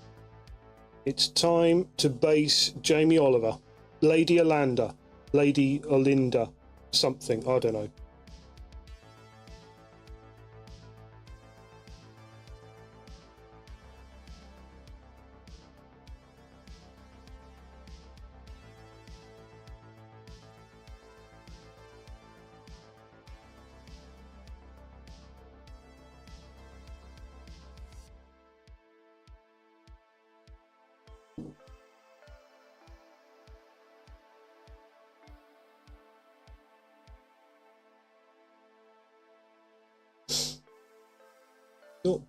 It's time to base Jamie Oliver, Lady Olinda, Lady Olinda, something, I don't know.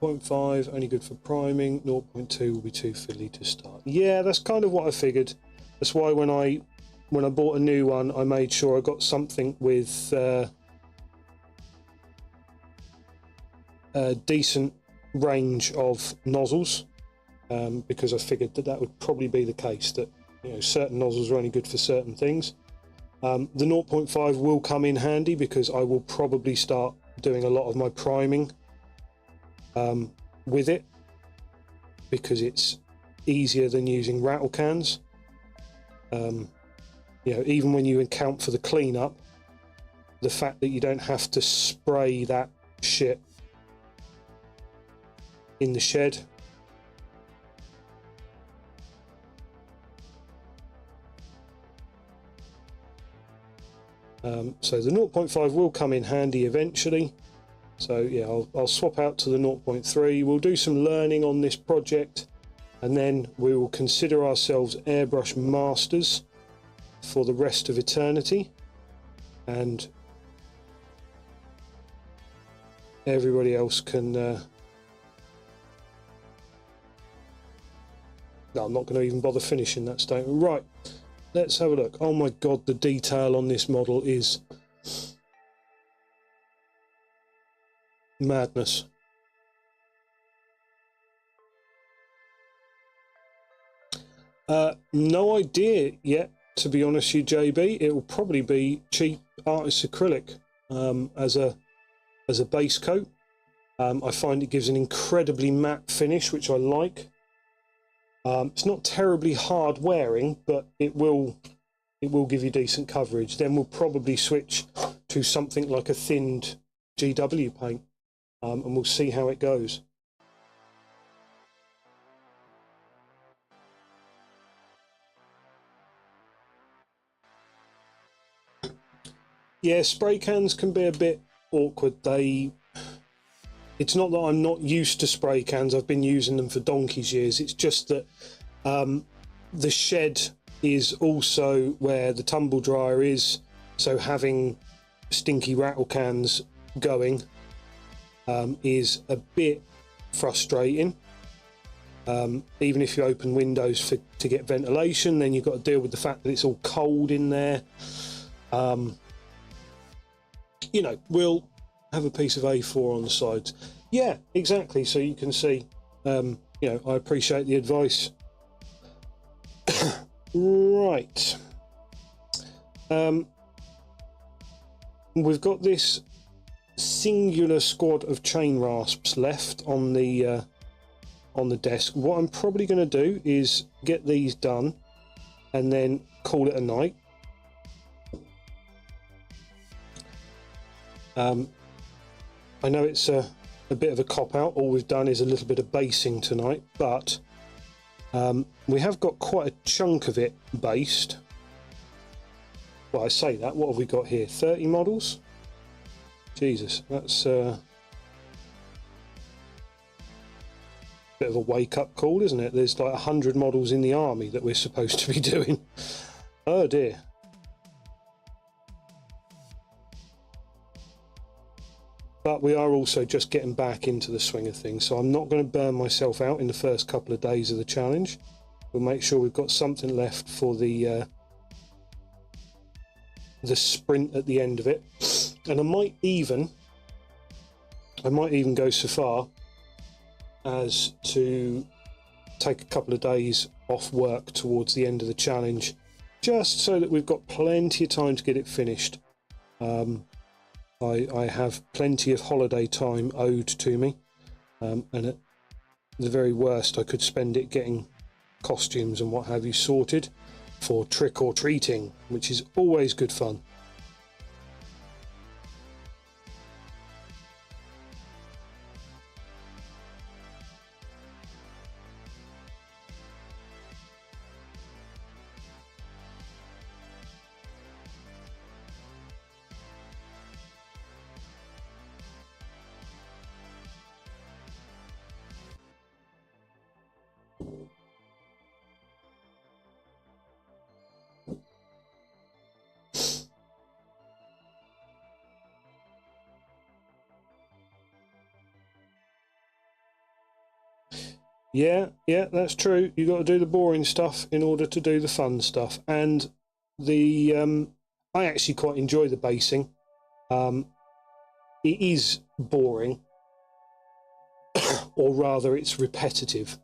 .5 only good for priming. 0.2 will be too fiddly to start. Yeah, that's kind of what I figured. That's why when I bought a new one, I made sure I got something with a decent range of nozzles, because I figured that would probably be the case, that, you know, certain nozzles are only good for certain things. The 0.5 will come in handy because I will probably start doing a lot of my priming with it, because it's easier than using rattle cans. You know, even when you account for the cleanup, the fact that you don't have to spray that shit in the shed. So the 0.5 will come in handy eventually. So yeah, I'll swap out to the 0.3. We'll do some learning on this project, and then we will consider ourselves airbrush masters for the rest of eternity, and everybody else can no, I'm not going to even bother finishing that statement. Right, let's have a look. Oh my god, the detail on this model is madness. No idea yet, to be honest with you, JB. It will probably be cheap artist acrylic as a base coat. I find it gives an incredibly matte finish, which I like. It's not terribly hard wearing, but it will give you decent coverage. Then we'll probably switch to something like a thinned GW paint, and we'll see how it goes. Yeah, spray cans can be a bit awkward. It's not that I'm not used to spray cans. I've been using them for donkey's years. It's just that the shed is also where the tumble dryer is, so having stinky rattle cans going is a bit frustrating. Even if you open windows to get ventilation, then you've got to deal with the fact that it's all cold in there. You know, we'll have a piece of A4 on the sides. Yeah, exactly. So you can see, you know, I appreciate the advice. Right. We've got this singular squad of chain rasps left on the desk. What I'm probably going to do is get these done and then call it a night. I know it's a bit of a cop-out. All we've done is a little bit of basing tonight, but we have got quite a chunk of it based. Well, I say that. What have we got here? 30 models? Jesus, that's a bit of a wake-up call, isn't it? There's like 100 models in the army that we're supposed to be doing. Oh dear. But we are also just getting back into the swing of things, so I'm not going to burn myself out in the first couple of days of the challenge. We'll make sure we've got something left for the sprint at the end of it. And I might even go so far as to take a couple of days off work towards the end of the challenge, just so that we've got plenty of time to get it finished. I have plenty of holiday time owed to me, and at the very worst I could spend it getting costumes and what have you sorted for trick or treating, which is always good fun. Yeah, that's true. You got to do the boring stuff in order to do the fun stuff. And the I actually quite enjoy the basing. It is boring, or rather, it's repetitive.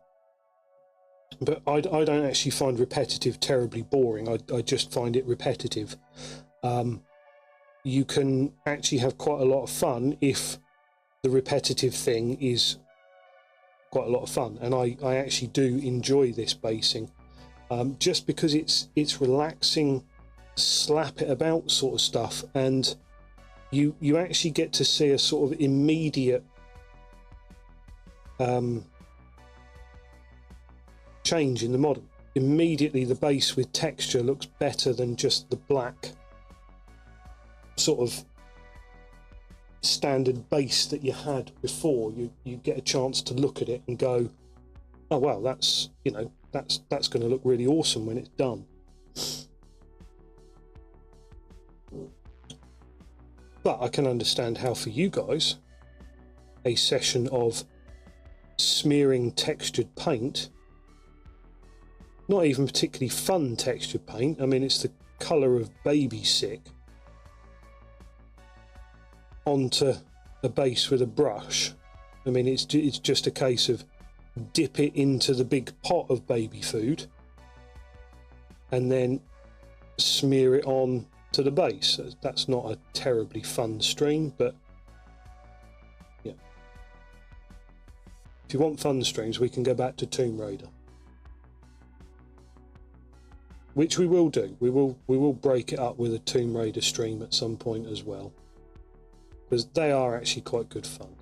But I don't actually find repetitive terribly boring. I just find it repetitive. You can actually have quite a lot of fun if the repetitive thing is quite a lot of fun, and I actually do enjoy this basing, just because it's relaxing, slap it about sort of stuff, and you actually get to see a sort of immediate change in the model. Immediately the base with texture looks better than just the black sort of standard base that you had before. You get a chance to look at it and go, oh wow, that's that's going to look really awesome when it's done. But I can understand how for you guys a session of smearing textured paint, not even particularly fun textured paint, I mean it's the colour of baby sick, onto a base with a brush. I mean it's just a case of dip it into the big pot of baby food and then smear it on to the base. That's not a terribly fun stream, but yeah, if you want fun streams we can go back to Tomb Raider, which we will do. We will break it up with a Tomb Raider stream at some point as well, because they are actually quite good fun.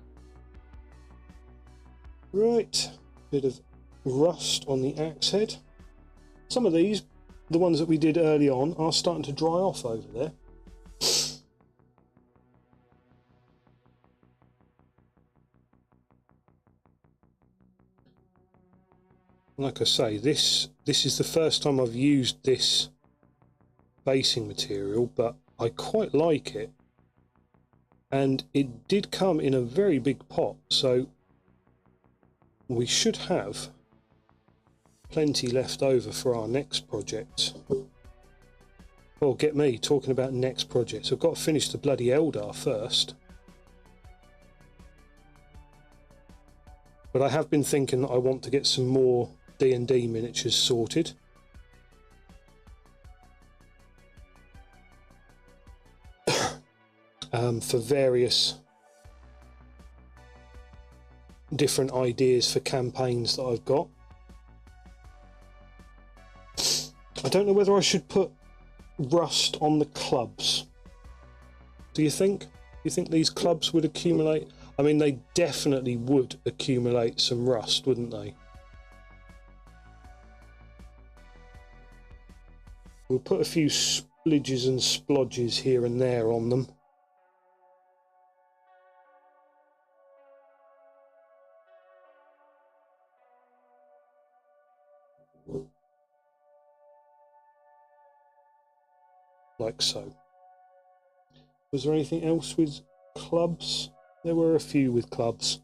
Right, bit of rust on the axe head. Some of these, the ones that we did early on, are starting to dry off over there. Like I say, this is the first time I've used this basing material, but I quite like it. And it did come in a very big pot, so we should have plenty left over for our next project. Oh, get me talking about next projects. I've got to finish the bloody Eldar first. But I have been thinking that I want to get some more D&D miniatures sorted. For various different ideas for campaigns that I've got. I don't know whether I should put rust on the clubs. Do you think? Do you think these clubs would accumulate? I mean, they definitely would accumulate some rust, wouldn't they? We'll put a few splidges and splodges here and there on them. Like so. Was there anything else with clubs? There were a few with clubs.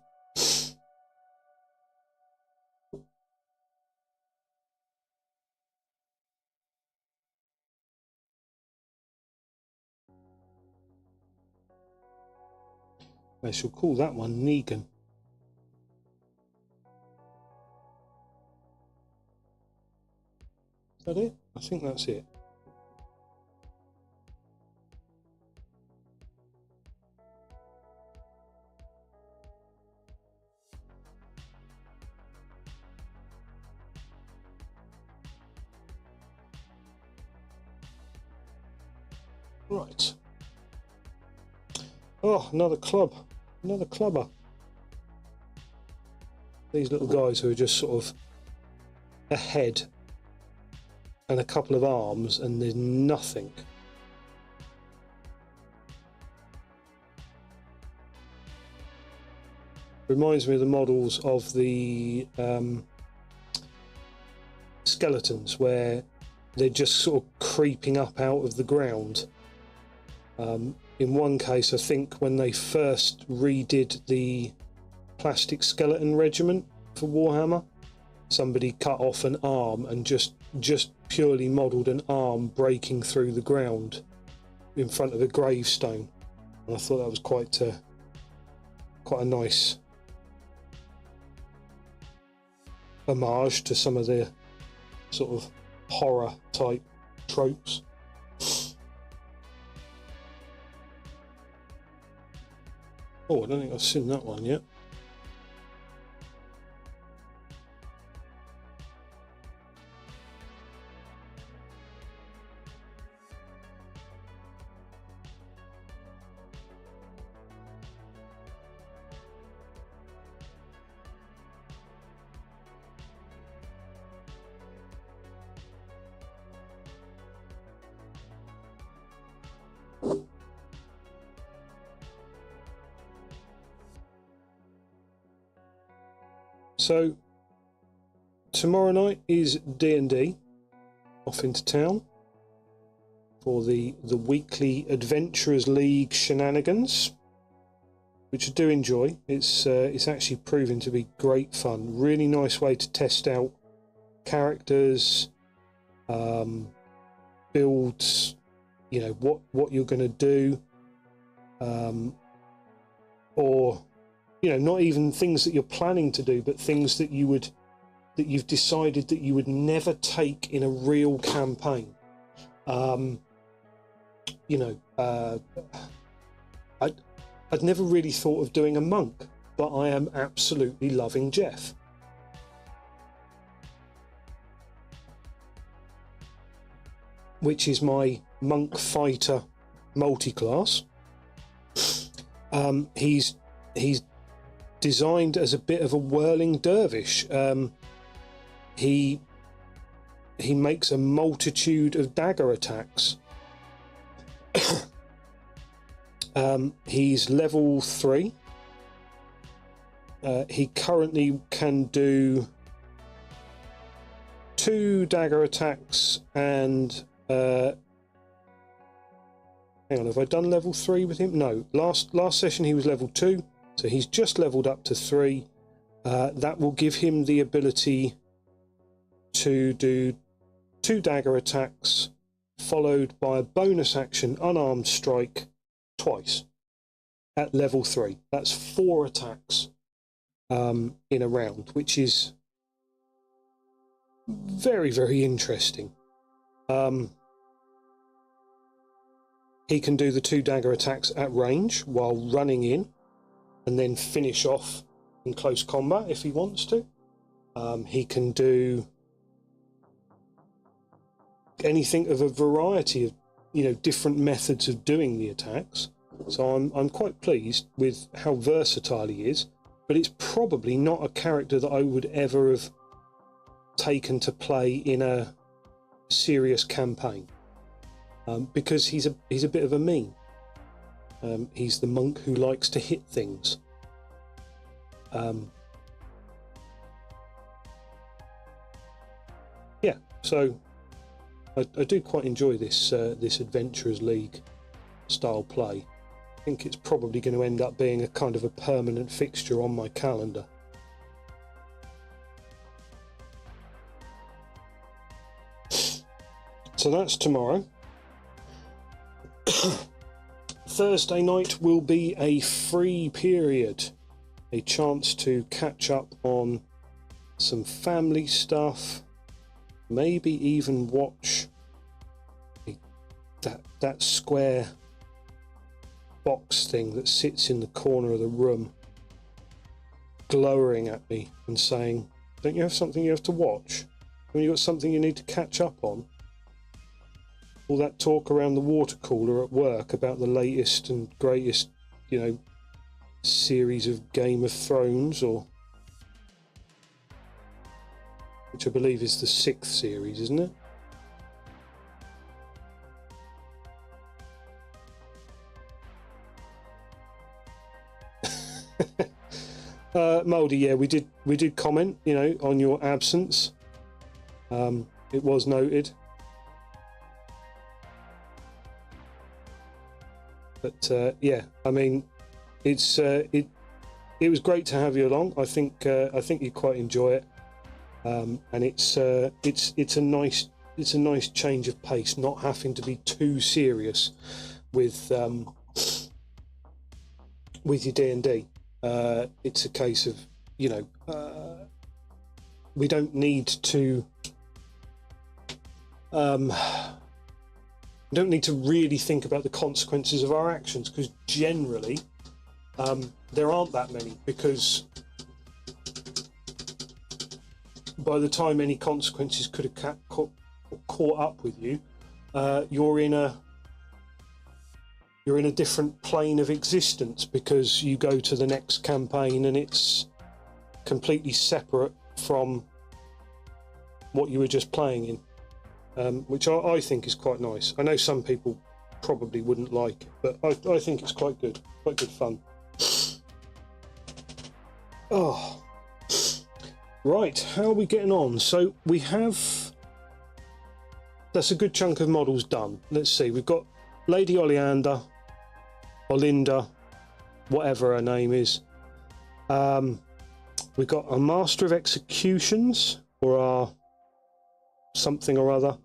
I shall call that one Negan. Is that it? I think that's it. Right. Oh, another club. Another clubber. These little guys who are just sort of a head and a couple of arms, and there's nothing. Reminds me of the models of the skeletons, where they're just sort of creeping up out of the ground. In one case, I think when they first redid the plastic skeleton regiment for Warhammer, somebody cut off an arm and just purely modelled an arm breaking through the ground in front of a gravestone, and I thought that was quite a nice homage to some of the sort of horror type tropes. Oh, I don't think I've seen that one yet. So tomorrow night is D&D, off into town for the weekly Adventurers League shenanigans, which I do enjoy. It's actually proving to be great fun. Really nice way to test out characters, builds, you know, what you're going to do, or you know, not even things that you're planning to do, but things that you've decided that you would never take in a real campaign. You know, I'd never really thought of doing a monk, but I am absolutely loving Jeff. Which is my monk fighter multi-class. He's designed as a bit of a whirling dervish. He makes a multitude of dagger attacks. He's level 3. He currently can do 2 dagger attacks and hang on, have I done level 3 with him? No, last session he was level 2. So he's just leveled up to 3. That will give him the ability to do 2 dagger attacks, followed by a bonus action unarmed strike twice at level 3. That's 4 attacks in a round, which is very, very interesting. He can do the 2 dagger attacks at range while running in, and then finish off in close combat if he wants to. He can do anything of a variety of, you know, different methods of doing the attacks. So I'm quite pleased with how versatile he is, but it's probably not a character that I would ever have taken to play in a serious campaign, because he's a bit of a meme. He's the monk who likes to hit things. Yeah, so I do quite enjoy this Adventurers League style play. I think it's probably going to end up being a kind of a permanent fixture on my calendar. So that's tomorrow. Thursday night will be a free period, a chance to catch up on some family stuff, maybe even watch that square box thing that sits in the corner of the room glowering at me and saying, don't you have something you have to watch? When you got something you need to catch up on? All that talk around the water cooler at work about the latest and greatest, you know, series of Game of Thrones, or which I believe is the 6th series, isn't it? Mouldy, yeah, we did comment, you know, on your absence. It was noted. But yeah, I mean, it was great to have you along. I think you quite enjoy it, and it's a nice change of pace, not having to be too serious with your D&D. It's a case of, you know, we don't need to really think about the consequences of our actions, because generally there aren't that many, because by the time any consequences could have caught up with you, you're in a different plane of existence, because you go to the next campaign and it's completely separate from what you were just playing in, which I think is quite nice. I know some people probably wouldn't like it, but I think it's quite good fun. Oh, right, how are we getting on? So we have, that's a good chunk of models done. Let's see, we've got Lady Oleander, Olinda, whatever her name is. We've got a Master of Executions, or our something or other,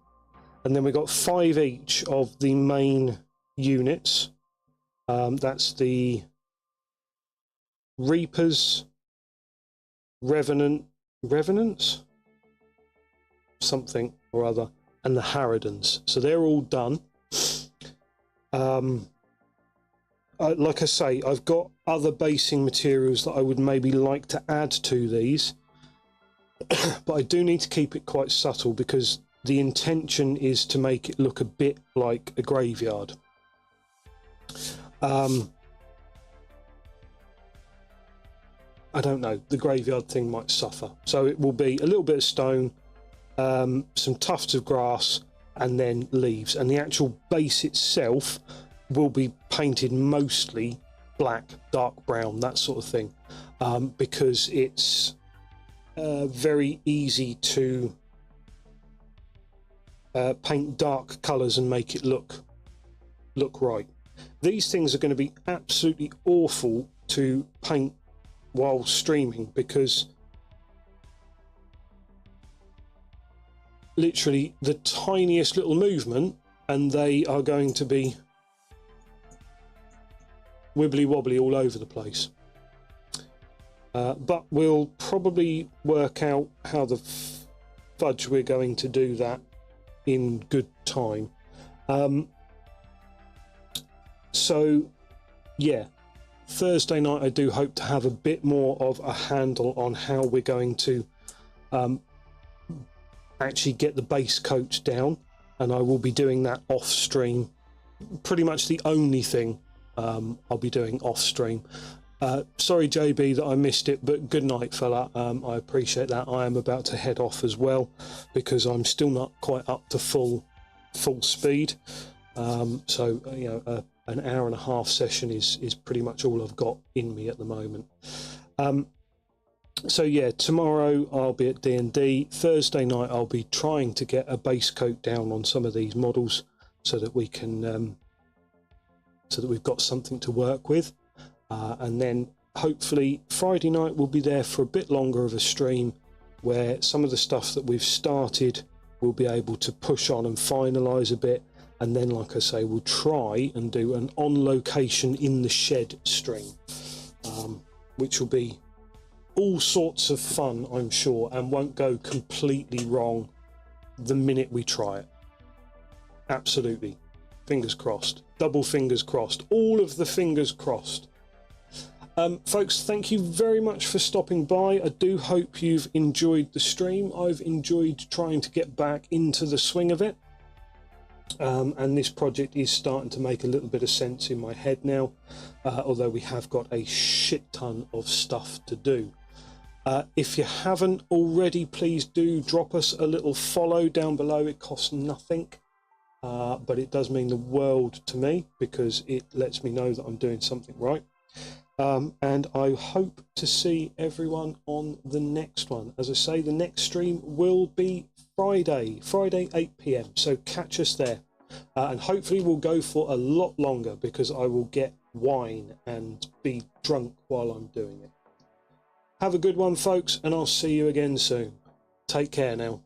and then we've got 5 each of the main units. That's the Reapers, Revenants, something or other, and the Harridans. So they're all done. Like I say, I've got other basing materials that I would maybe like to add to these, but I do need to keep it quite subtle, because the intention is to make it look a bit like a graveyard. I don't know, the graveyard thing might suffer, so it will be a little bit of stone, some tufts of grass, and then leaves, and the actual base itself will be painted mostly black, dark brown, that sort of thing, because it's very easy to paint dark colours and make it look right. These things are going to be absolutely awful to paint while streaming, because literally the tiniest little movement and they are going to be wibbly wobbly all over the place. But we'll probably work out how the fudge we're going to do that in good time. So yeah, Thursday night I do hope to have a bit more of a handle on how we're going to actually get the base coat down, and I will be doing that off stream. Pretty much the only thing I'll be doing off stream. Sorry JB that I missed it, but good night fella. I appreciate that. I am about to head off as well, because I'm still not quite up to full speed. So you know, an hour and a half session is pretty much all I've got in me at the moment. So yeah, tomorrow I'll be at D&D. Thursday night I'll be trying to get a base coat down on some of these models, so that we can so that we've got something to work with, and then hopefully Friday night we'll be there for a bit longer of a stream, where some of the stuff that we've started we'll be able to push on and finalize a bit, and then, like I say, we'll try and do an on location in the shed stream, which will be all sorts of fun, I'm sure, and won't go completely wrong the minute we try it. Absolutely. Fingers crossed. Double fingers crossed. All of the fingers crossed. Folks, thank you very much for stopping by. I do hope you've enjoyed the stream. I've enjoyed trying to get back into the swing of it. And this project is starting to make a little bit of sense in my head now, although we have got a shit ton of stuff to do. If you haven't already, please do drop us a little follow down below. It costs nothing, but it does mean the world to me because it lets me know that I'm doing something right. And I hope to see everyone on the next one. As I say, the next stream will be Friday 8 p.m. So catch us there, and hopefully we'll go for a lot longer because I will get wine and be drunk while I'm doing it. Have a good one, folks, and I'll see you again soon. Take care now.